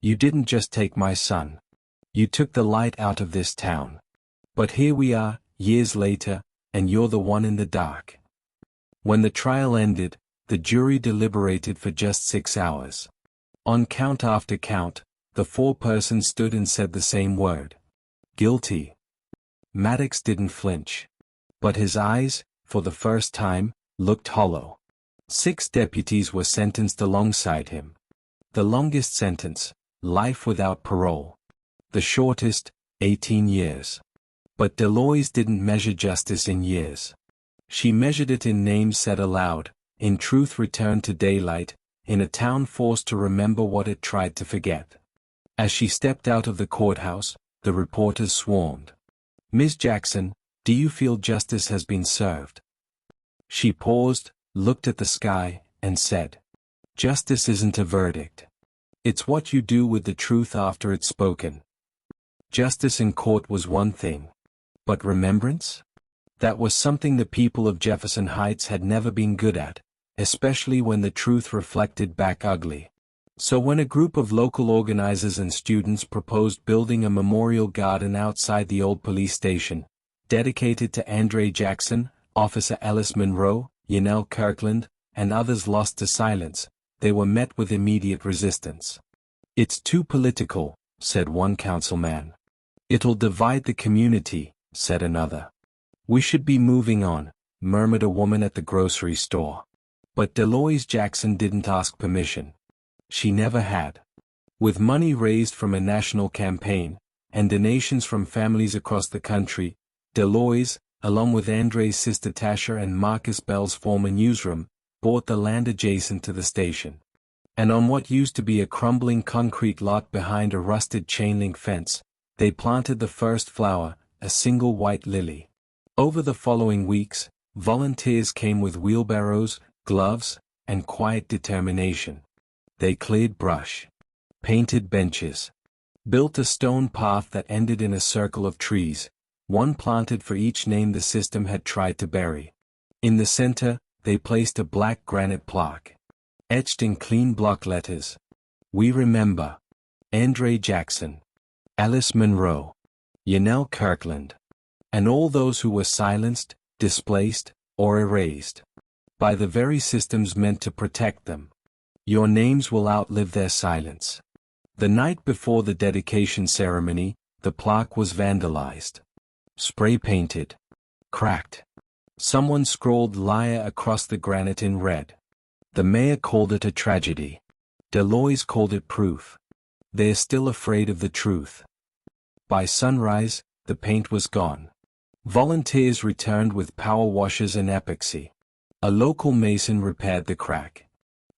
A: You didn't just take my son. You took the light out of this town. But here we are, years later, and you're the one in the dark. When the trial ended, the jury deliberated for just 6 hours. On count after count, the 4 persons stood and said the same word. Guilty. Maddox didn't flinch. But his eyes, for the first time, looked hollow. 6 deputies were sentenced alongside him. The longest sentence, life without parole. The shortest, 18 years. But Deloise didn't measure justice in years. She measured it in names said aloud, in truth returned to daylight, in a town forced to remember what it tried to forget. As she stepped out of the courthouse, the reporters swarmed. Ms. Jackson, do you feel justice has been served? She paused, looked at the sky, and said, justice isn't a verdict. It's what you do with the truth after it's spoken. Justice in court was one thing. But remembrance? That was something the people of Jefferson Heights had never been good at, especially when the truth reflected back ugly. So when a group of local organizers and students proposed building a memorial garden outside the old police station, dedicated to Andre Jackson, Officer Ellis Monroe, Yanel Kirkland, and others lost to silence, they were met with immediate resistance. It's too political, said one councilman. It'll divide the community, said another. We should be moving on, murmured a woman at the grocery store. But Deloise Jackson didn't ask permission. She never had. With money raised from a national campaign, and donations from families across the country, Deloise, along with Andre's sister Tasha and Marcus Bell's former newsroom, bought the land adjacent to the station. And on what used to be a crumbling concrete lot behind a rusted chain-link fence, they planted the first flower, a single white lily. Over the following weeks, volunteers came with wheelbarrows, gloves, and quiet determination. They cleared brush, painted benches, built a stone path that ended in a circle of trees, one planted for each name the system had tried to bury. In the center, they placed a black granite plaque, etched in clean block letters. We remember Andre Jackson, Alice Monroe, Yanel Kirkland, and all those who were silenced, displaced, or erased by the very systems meant to protect them. Your names will outlive their silence. The night before the dedication ceremony, the plaque was vandalized. Spray painted. Cracked. Someone scrawled liar across the granite in red. The mayor called it a tragedy. Deloise called it proof. They're still afraid of the truth. By sunrise, the paint was gone. Volunteers returned with power washers and epoxy. A local mason repaired the crack.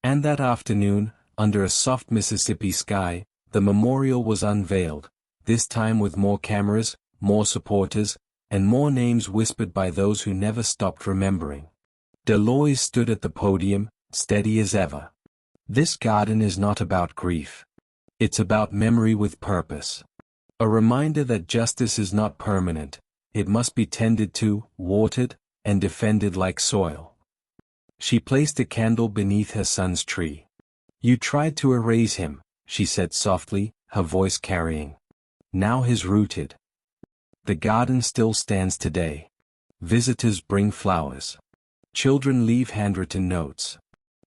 A: And that afternoon, under a soft Mississippi sky, the memorial was unveiled, this time with more cameras, more supporters, and more names whispered by those who never stopped remembering. Deloise stood at the podium, steady as ever. This garden is not about grief. It's about memory with purpose. A reminder that justice is not permanent, it must be tended to, watered, and defended like soil. She placed a candle beneath her son's tree. You tried to erase him, she said softly, her voice carrying. Now he's rooted. The garden still stands today. Visitors bring flowers. Children leave handwritten notes.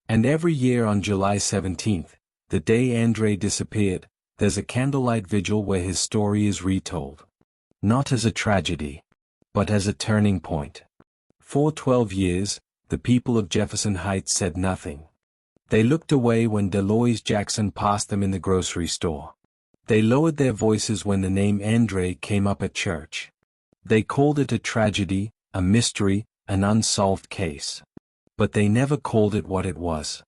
A: And every year on July 17th, the day Andre disappeared, there's a candlelight vigil where his story is retold. Not as a tragedy, but as a turning point. For 12 years, the people of Jefferson Heights said nothing. They looked away when Deloise Jackson passed them in the grocery store. They lowered their voices when the name Andre came up at church. They called it a tragedy, a mystery, an unsolved case. But they never called it what it was.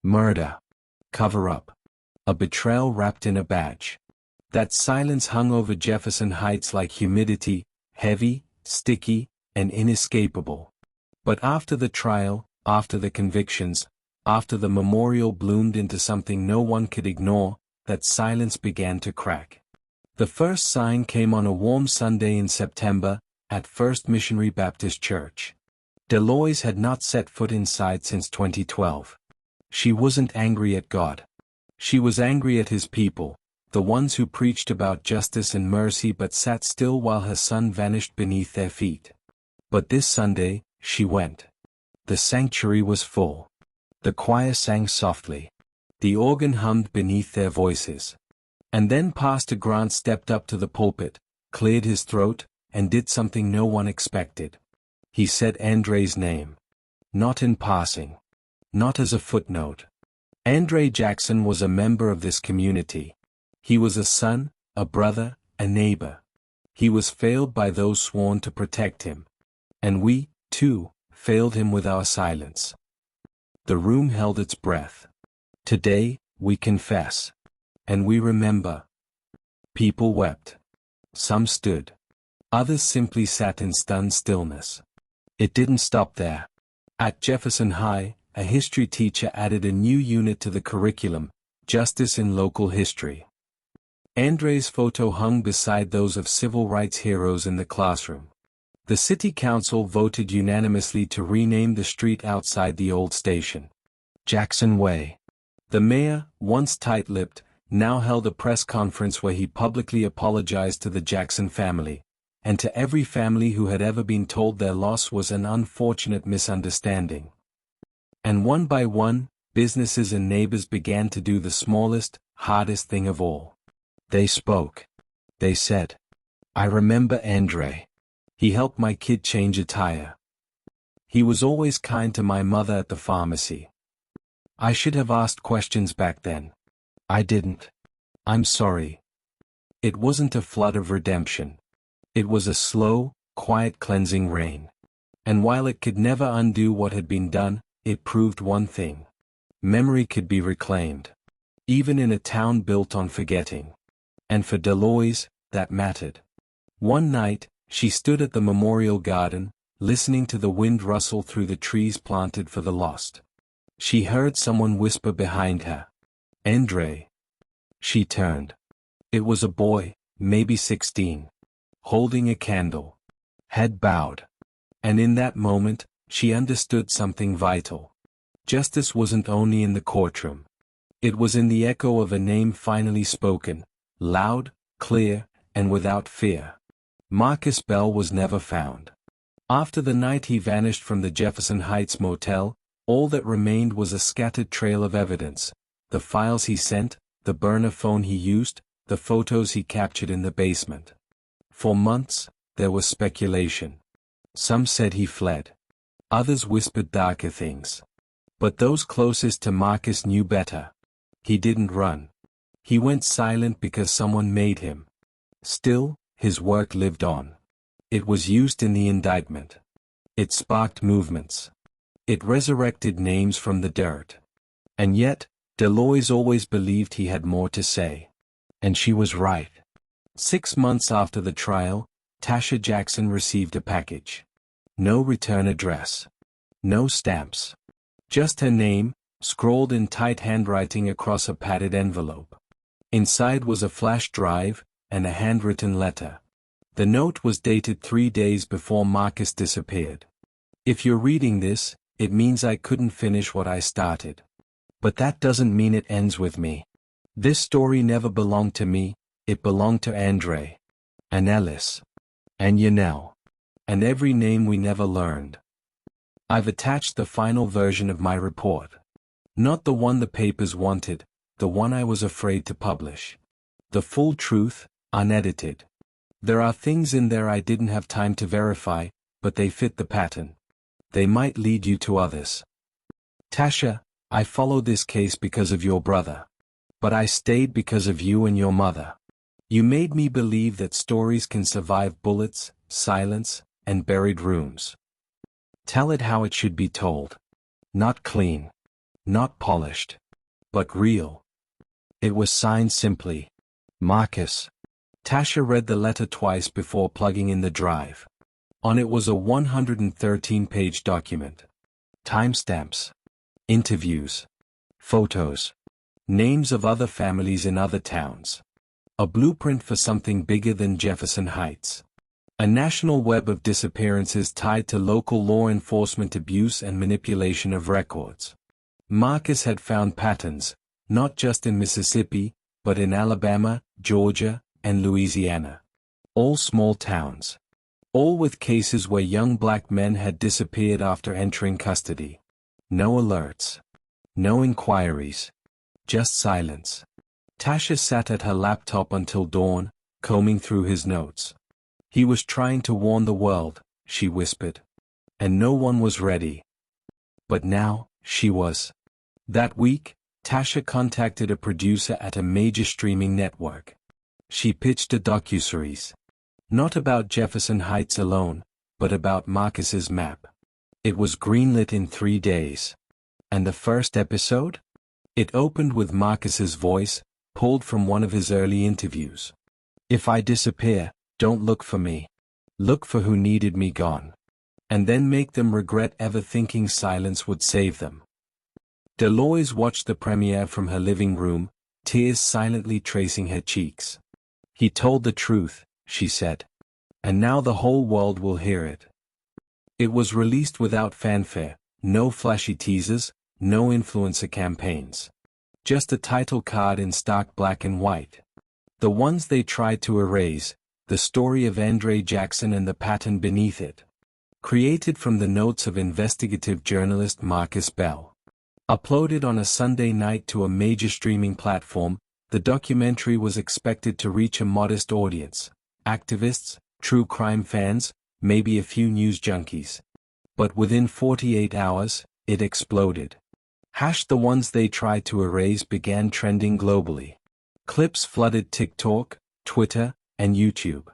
A: Murder. Cover-up. A betrayal wrapped in a badge. That silence hung over Jefferson Heights like humidity, heavy, sticky, and inescapable. But after the trial, after the convictions, after the memorial bloomed into something no one could ignore, that silence began to crack. The first sign came on a warm Sunday in September, at First Missionary Baptist Church. Deloise had not set foot inside since 2012. She wasn't angry at God. She was angry at his people, the ones who preached about justice and mercy but sat still while her son vanished beneath their feet. But this Sunday, she went. The sanctuary was full. The choir sang softly. The organ hummed beneath their voices. And then Pastor Grant stepped up to the pulpit, cleared his throat, and did something no one expected. He said Andre's name. Not in passing. Not as a footnote. Andre Jackson was a member of this community. He was a son, a brother, a neighbor. He was failed by those sworn to protect him. And we, too, failed him with our silence. The room held its breath. Today, we confess. And we remember. People wept. Some stood. Others simply sat in stunned stillness. It didn't stop there. At Jefferson High, a history teacher added a new unit to the curriculum, Justice in Local History. Andre's photo hung beside those of civil rights heroes in the classroom. The city council voted unanimously to rename the street outside the old station Jackson Way. The mayor, once tight-lipped, now held a press conference where he publicly apologized to the Jackson family, and to every family who had ever been told their loss was an unfortunate misunderstanding. And one by one, businesses and neighbors began to do the smallest, hardest thing of all. They spoke. They said, "I remember Andre. He helped my kid change a tire. He was always kind to my mother at the pharmacy. I should have asked questions back then. I didn't. I'm sorry." It wasn't a flood of redemption. It was a slow, quiet cleansing rain. And while it could never undo what had been done, it proved one thing. Memory could be reclaimed. Even in a town built on forgetting. And for Deloise, that mattered. One night, she stood at the memorial garden, listening to the wind rustle through the trees planted for the lost. She heard someone whisper behind her. "Andre." She turned. It was a boy, maybe 16. Holding a candle. Head bowed. And in that moment, she understood something vital. Justice wasn't only in the courtroom. It was in the echo of a name finally spoken, loud, clear, and without fear. Marcus Bell was never found. After the night he vanished from the Jefferson Heights motel, all that remained was a scattered trail of evidence, the files he sent, the burner phone he used, the photos he captured in the basement. For months, there was speculation. Some said he fled. Others whispered darker things. But those closest to Marcus knew better. He didn't run. He went silent because someone made him. Still, his work lived on. It was used in the indictment. It sparked movements. It resurrected names from the dirt. And yet, Deloise always believed he had more to say. And she was right. 6 months after the trial, Tasha Jackson received a package. No return address. No stamps. Just her name, scrawled in tight handwriting across a padded envelope. Inside was a flash drive, and a handwritten letter. The note was dated 3 days before Marcus disappeared. If you're reading this, it means I couldn't finish what I started. But that doesn't mean it ends with me. This story never belonged to me, it belonged to Andre. And Ellis. And Yanel. And every name we never learned. I've attached the final version of my report. Not the one the papers wanted, the one I was afraid to publish. The full truth, unedited. There are things in there I didn't have time to verify, but they fit the pattern. They might lead you to others. Tasha, I followed this case because of your brother. But I stayed because of you and your mother. You made me believe that stories can survive bullets, silence, and buried rooms. Tell it how it should be told. Not clean. Not polished. But real. It was signed simply. Marcus. Tasha read the letter twice before plugging in the drive. On it was a 113-page document. Timestamps. Interviews. Photos. Names of other families in other towns. A blueprint for something bigger than Jefferson Heights. A national web of disappearances tied to local law enforcement abuse and manipulation of records. Marcus had found patterns, not just in Mississippi, but in Alabama, Georgia, and Louisiana. All small towns. All with cases where young black men had disappeared after entering custody. No alerts. No inquiries. Just silence. Tasha sat at her laptop until dawn, combing through his notes. He was trying to warn the world, she whispered. And no one was ready. But now, she was. That week, Tasha contacted a producer at a major streaming network. She pitched a docuseries. Not about Jefferson Heights alone, but about Marcus's map. It was greenlit in 3 days. And the first episode? It opened with Marcus's voice, pulled from one of his early interviews. If I disappear, don't look for me. Look for who needed me gone. And then make them regret ever thinking silence would save them. Deloise watched the premiere from her living room, tears silently tracing her cheeks. He told the truth, she said. And now the whole world will hear it. It was released without fanfare, no flashy teasers, no influencer campaigns. Just a title card in stark black and white. The ones they tried to erase, the story of Andre Jackson and the pattern beneath it. Created from the notes of investigative journalist Marcus Bell. Uploaded on a Sunday night to a major streaming platform, the documentary was expected to reach a modest audience. Activists, true crime fans, maybe a few news junkies. But within 48 hours, it exploded. The ones they tried to erase began trending globally. Clips flooded TikTok, Twitter, and YouTube.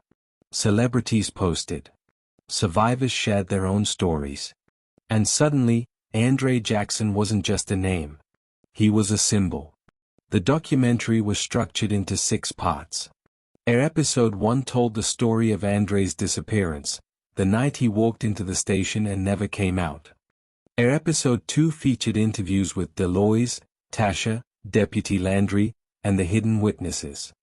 A: Celebrities posted. Survivors shared their own stories. And suddenly, Andre Jackson wasn't just a name. He was a symbol. The documentary was structured into 6 parts. Episode 1 told the story of Andre's disappearance, the night he walked into the station and never came out. Episode 2 featured interviews with Deloise, Tasha, Deputy Landry, and the hidden witnesses.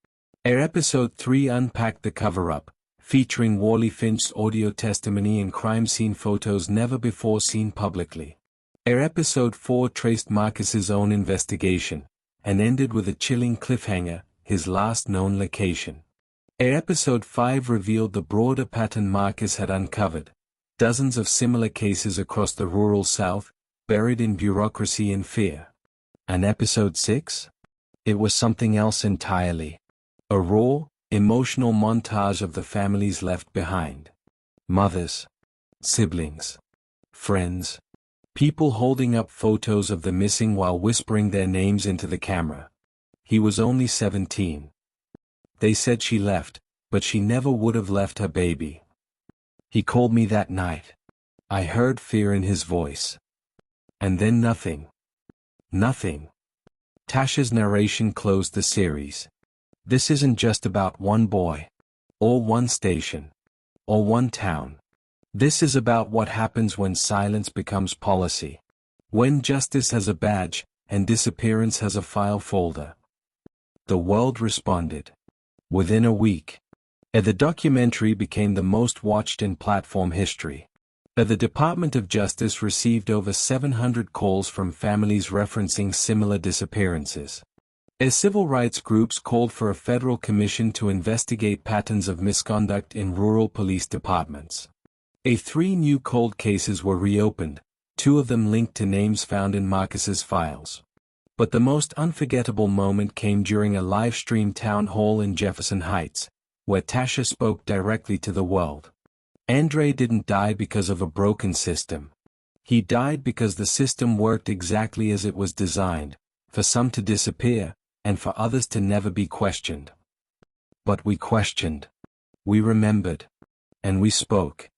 A: Episode 3 unpacked the cover-up, featuring Wally Finch's audio testimony and crime scene photos never before seen publicly. Episode 4 traced Marcus's own investigation, and ended with a chilling cliffhanger, his last known location. Episode 5 revealed the broader pattern Marcus had uncovered. Dozens of similar cases across the rural South, buried in bureaucracy and fear. And Episode 6? It was something else entirely. A raw, emotional montage of the families left behind. Mothers. siblings, friends, people holding up photos of the missing while whispering their names into the camera. He was only 17. They said she left, but she never would have left her baby. He called me that night. I heard fear in his voice. And then nothing. Nothing. Tasha's narration closed the series. This isn't just about one boy, or one station, or one town. This is about what happens when silence becomes policy. When justice has a badge, and disappearance has a file folder. The world responded. Within a week. The documentary became the most watched in platform history. The Department of Justice received over 700 calls from families referencing similar disappearances. Civil rights groups called for a federal commission to investigate patterns of misconduct in rural police departments. 3 new cold cases were reopened, 2 of them linked to names found in Marcus's files. But the most unforgettable moment came during a live-stream town hall in Jefferson Heights, where Tasha spoke directly to the world. Andre didn't die because of a broken system. He died because the system worked exactly as it was designed, for some to disappear, and for others to never be questioned. But we questioned. We remembered. And we spoke.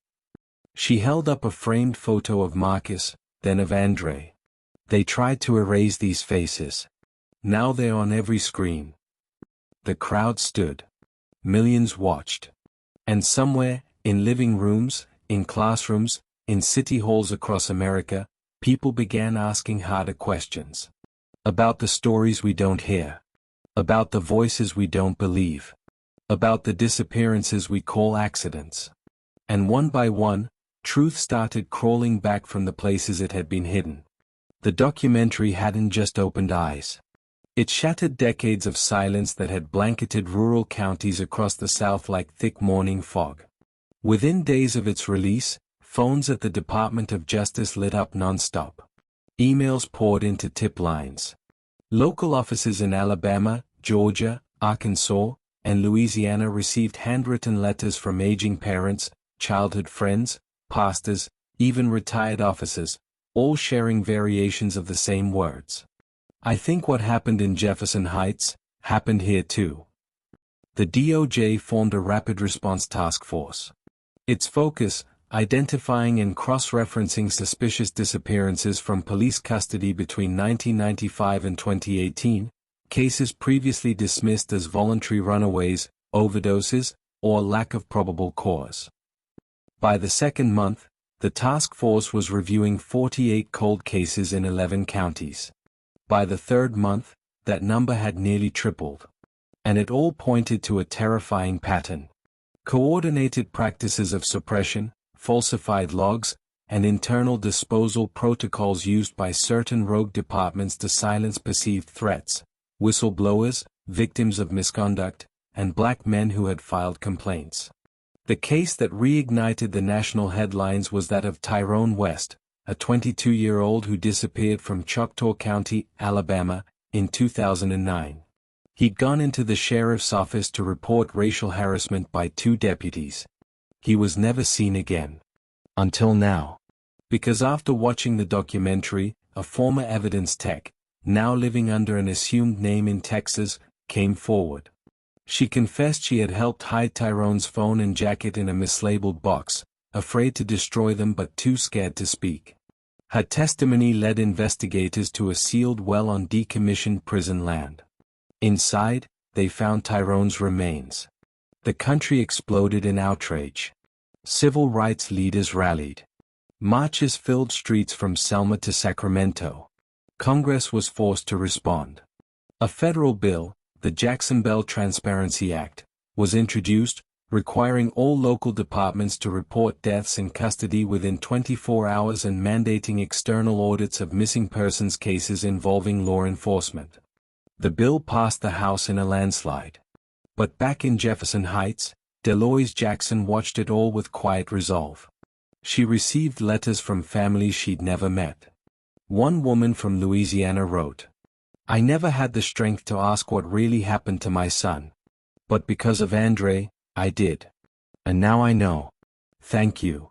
A: She held up a framed photo of Marcus, then of Andre. They tried to erase these faces. Now they're on every screen. The crowd stood. Millions watched. And somewhere, in living rooms, in classrooms, in city halls across America, people began asking harder questions. About the stories we don't hear. About the voices we don't believe. About the disappearances we call accidents. And one by one, truth started crawling back from the places it had been hidden. The documentary hadn't just opened eyes. It shattered decades of silence that had blanketed rural counties across the South like thick morning fog. Within days of its release, phones at the Department of Justice lit up non-stop. Emails poured into tip lines. Local offices in Alabama, Georgia, Arkansas, and Louisiana received handwritten letters from aging parents, childhood friends, pastors, even retired officers, all sharing variations of the same words. I think what happened in Jefferson Heights, happened here too. The DOJ formed a rapid response task force. Its focus, identifying and cross-referencing suspicious disappearances from police custody between 1995 and 2018, cases previously dismissed as voluntary runaways, overdoses, or lack of probable cause. By the second month, the task force was reviewing 48 cold cases in 11 counties. By the third month, that number had nearly tripled. And it all pointed to a terrifying pattern. Coordinated practices of suppression, falsified logs, and internal disposal protocols used by certain rogue departments to silence perceived threats, whistleblowers, victims of misconduct, and black men who had filed complaints. The case that reignited the national headlines was that of Tyrone West, a 22-year-old who disappeared from Choctaw County, Alabama, in 2009. He'd gone into the sheriff's office to report racial harassment by 2 deputies. He was never seen again. Until now. Because after watching the documentary, a former evidence tech, now living under an assumed name in Texas, came forward. She confessed she had helped hide Tyrone's phone and jacket in a mislabeled box, afraid to destroy them but too scared to speak. Her testimony led investigators to a sealed well on decommissioned prison land. Inside, they found Tyrone's remains. The country exploded in outrage. Civil rights leaders rallied. Marches filled streets from Selma to Sacramento. Congress was forced to respond. A federal bill, the Jackson-Bell Transparency Act, was introduced, requiring all local departments to report deaths in custody within 24 hours and mandating external audits of missing persons cases involving law enforcement. The bill passed the House in a landslide. But back in Jefferson Heights, Deloise Jackson watched it all with quiet resolve. She received letters from families she'd never met. One woman from Louisiana wrote, "I never had the strength to ask what really happened to my son. But because of Andre, I did. And now I know. Thank you."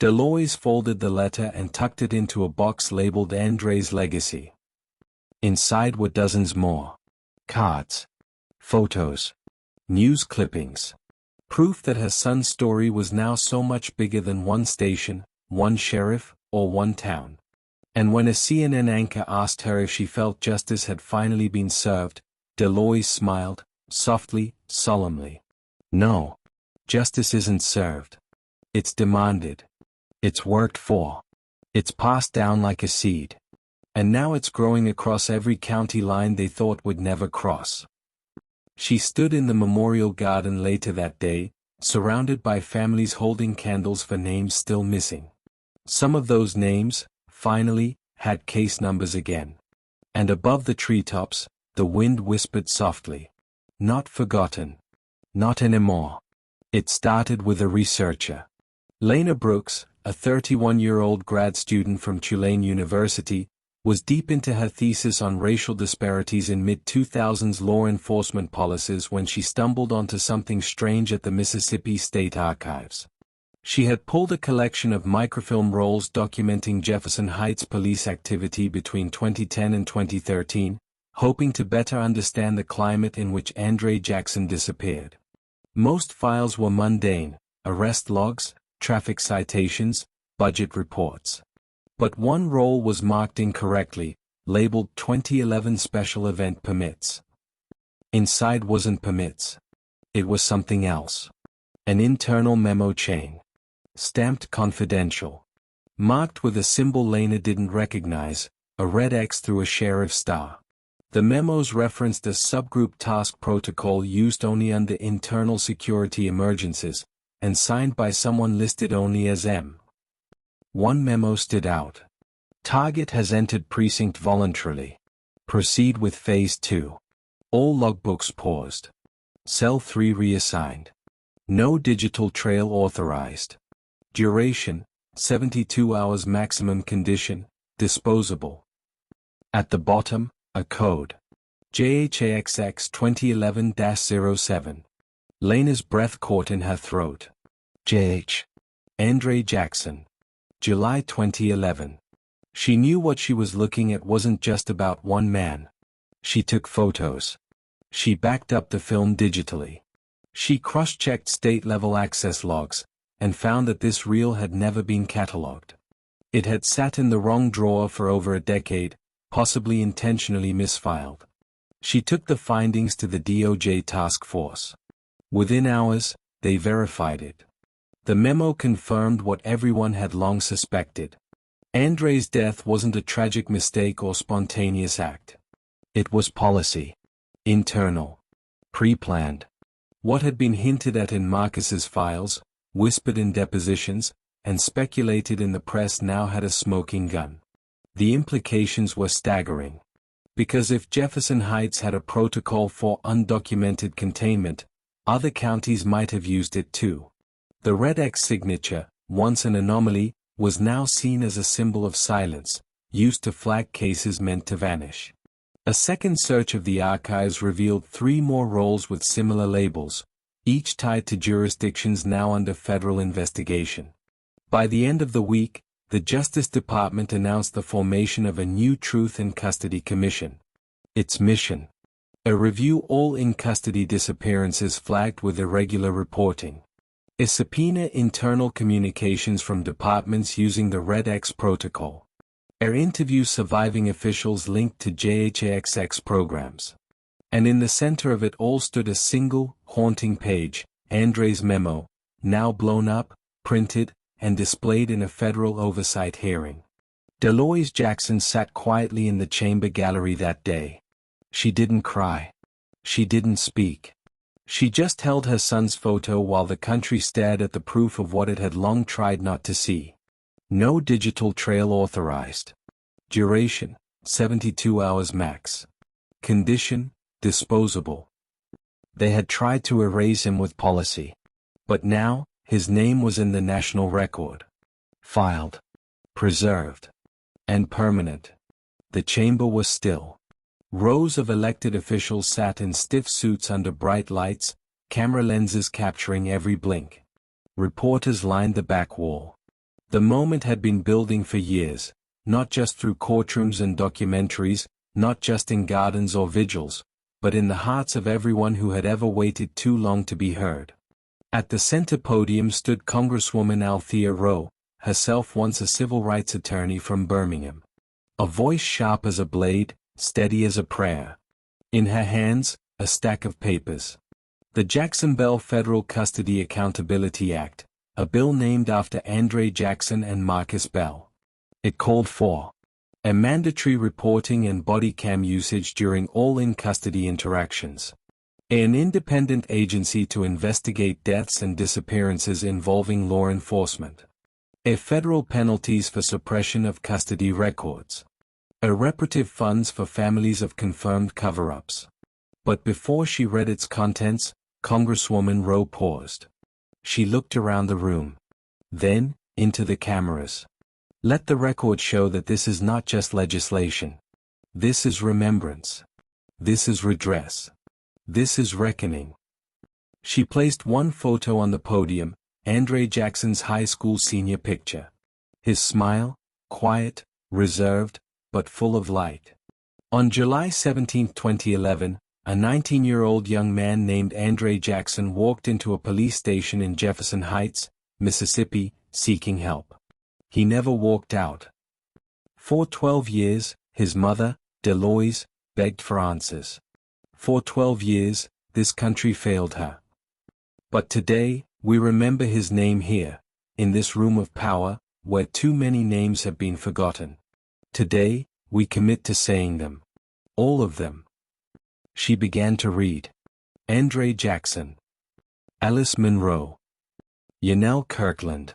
A: Deloise folded the letter and tucked it into a box labeled Andre's Legacy. Inside were dozens more. Cards. Photos. News clippings. Proof that her son's story was now so much bigger than one station, one sheriff, or one town. And when a CNN anchor asked her if she felt justice had finally been served, Deloise smiled, softly, solemnly. No. Justice isn't served. It's demanded. It's worked for. It's passed down like a seed. And now it's growing across every county line they thought would never cross. She stood in the memorial garden later that day, surrounded by families holding candles for names still missing. Some of those names, finally, had case numbers again. And above the treetops, the wind whispered softly. Not forgotten. Not anymore. It started with a researcher. Lena Brooks, a 31-year-old grad student from Tulane University, was deep into her thesis on racial disparities in mid-2000s law enforcement policies when she stumbled onto something strange at the Mississippi State Archives. She had pulled a collection of microfilm rolls documenting Jefferson Heights police activity between 2010 and 2013, hoping to better understand the climate in which Andre Jackson disappeared. Most files were mundane: arrest logs, traffic citations, budget reports. But one roll was marked incorrectly, labeled 2011 Special Event Permits. Inside wasn't permits. It was something else. An internal memo chain. Stamped confidential. Marked with a symbol Lena didn't recognize, a red X through a sheriff's star. The memos referenced a subgroup task protocol used only under internal security emergencies, and signed by someone listed only as M. One memo stood out. Target has entered precinct voluntarily. Proceed with Phase 2. All logbooks paused. Cell 3 reassigned. No digital trail authorized. Duration, 72 hours maximum. Condition, disposable. At the bottom, a code. JHAXX 2011-07. Lena's breath caught in her throat. JH. Andre Jackson. July 2011. She knew what she was looking at wasn't just about one man. She took photos. She backed up the film digitally. She cross-checked state-level access logs, and found that this reel had never been catalogued. It had sat in the wrong drawer for over a decade, possibly intentionally misfiled. She took the findings to the DOJ task force. Within hours, they verified it. The memo confirmed what everyone had long suspected. Andre's death wasn't a tragic mistake or spontaneous act. It was policy. Internal. Pre-planned. What had been hinted at in Marcus's files, whispered in depositions, and speculated in the press now had a smoking gun. The implications were staggering. Because if Jefferson Heights had a protocol for undocumented containment, other counties might have used it too. The red X signature, once an anomaly, was now seen as a symbol of silence, used to flag cases meant to vanish. A second search of the archives revealed 3 more rolls with similar labels, each tied to jurisdictions now under federal investigation. By the end of the week, the Justice Department announced the formation of a new Truth in Custody Commission. Its mission: review all in-custody disappearances flagged with irregular reporting. Subpoena internal communications from departments using the Red X protocol. Interview surviving officials linked to JHAXX programs. And in the center of it all stood a single, haunting page, Andre's memo, now blown up, printed, and displayed in a federal oversight hearing. Deloise Jackson sat quietly in the chamber gallery that day. She didn't cry. She didn't speak. She just held her son's photo while the country stared at the proof of what it had long tried not to see. No digital trail authorized. Duration, 72 hours max. Condition, disposable. They had tried to erase him with policy. But now, his name was in the national record. Filed. Preserved. And permanent. The chamber was still. Rows of elected officials sat in stiff suits under bright lights, camera lenses capturing every blink. Reporters lined the back wall. The moment had been building for years, not just through courtrooms and documentaries, not just in gardens or vigils, but in the hearts of everyone who had ever waited too long to be heard. At the center podium stood Congresswoman Althea Rowe, herself once a civil rights attorney from Birmingham. A voice sharp as a blade, steady as a prayer. In her hands, a stack of papers. The Jackson Bell Federal Custody Accountability Act, a bill named after Andre Jackson and Marcus Bell. It called for a mandatory reporting and body cam usage during all in-custody interactions. An independent agency to investigate deaths and disappearances involving law enforcement. Federal penalties for suppression of custody records. Reparative funds for families of confirmed cover-ups. But before she read its contents, Congresswoman Rowe paused. She looked around the room. Then, into the cameras. Let the record show that this is not just legislation. This is remembrance. This is redress. This is reckoning. She placed one photo on the podium, Andre Jackson's high school senior picture. His smile, quiet, reserved, but full of light. On July 17, 2011, a 19-year-old young man named Andre Jackson walked into a police station in Jefferson Heights, Mississippi, seeking help. He never walked out. For 12 years, his mother, Deloise, begged for answers. For 12 years, this country failed her. But today, we remember his name here, in this room of power, where too many names have been forgotten. Today, we commit to saying them. All of them. She began to read. Andre Jackson. Alice Monroe. Yanel Kirkland.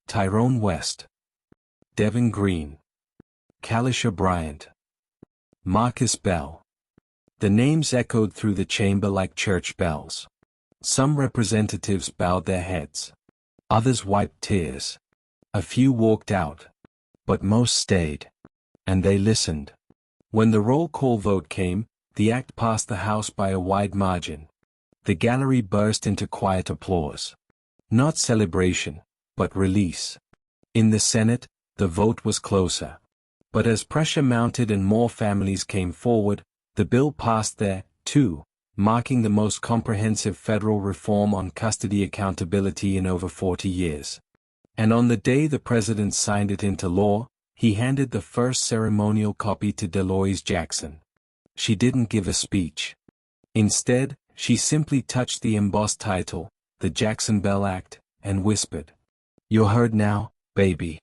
A: Tyrone West. Devin Green. Kalisha Bryant. Marcus Bell. The names echoed through the chamber like church bells. Some representatives bowed their heads. Others wiped tears. A few walked out. But most stayed. And they listened. When the roll call vote came, the act passed the House by a wide margin. The gallery burst into quiet applause. Not celebration, but release. In the Senate, the vote was closer. But as pressure mounted and more families came forward, the bill passed there, too, marking the most comprehensive federal reform on custody accountability in over 40 years. And on the day the president signed it into law, he handed the first ceremonial copy to Deloise Jackson. She didn't give a speech. Instead, she simply touched the embossed title, the Jackson Bell Act, and whispered, "You're heard now, baby.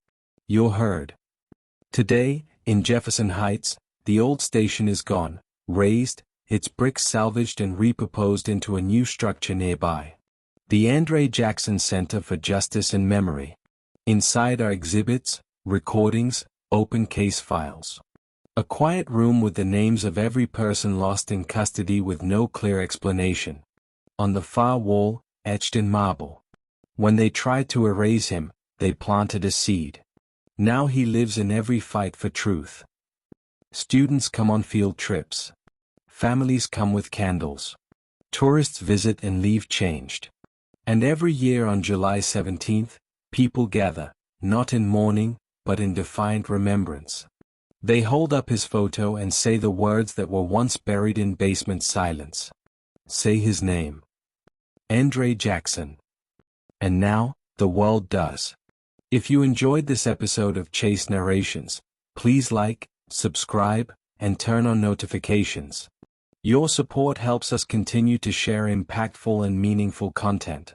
A: You're heard." Today, in Jefferson Heights, the old station is gone, razed, its bricks salvaged and repurposed into a new structure nearby. The Andre Jackson Center for Justice and Memory. Inside are exhibits, recordings, open case files. A quiet room with the names of every person lost in custody with no clear explanation. On the far wall, etched in marble. When they tried to erase him, they planted a seed. Now he lives in every fight for truth. Students come on field trips. Families come with candles. Tourists visit and leave changed. And every year on July 17th, people gather, not in mourning, but in defiant remembrance. They hold up his photo and say the words that were once buried in basement silence. Say his name. Andre Jackson. And now, the world does. If you enjoyed this episode of Chase Narrations, please like, subscribe, and turn on notifications. Your support helps us continue to share impactful and meaningful content.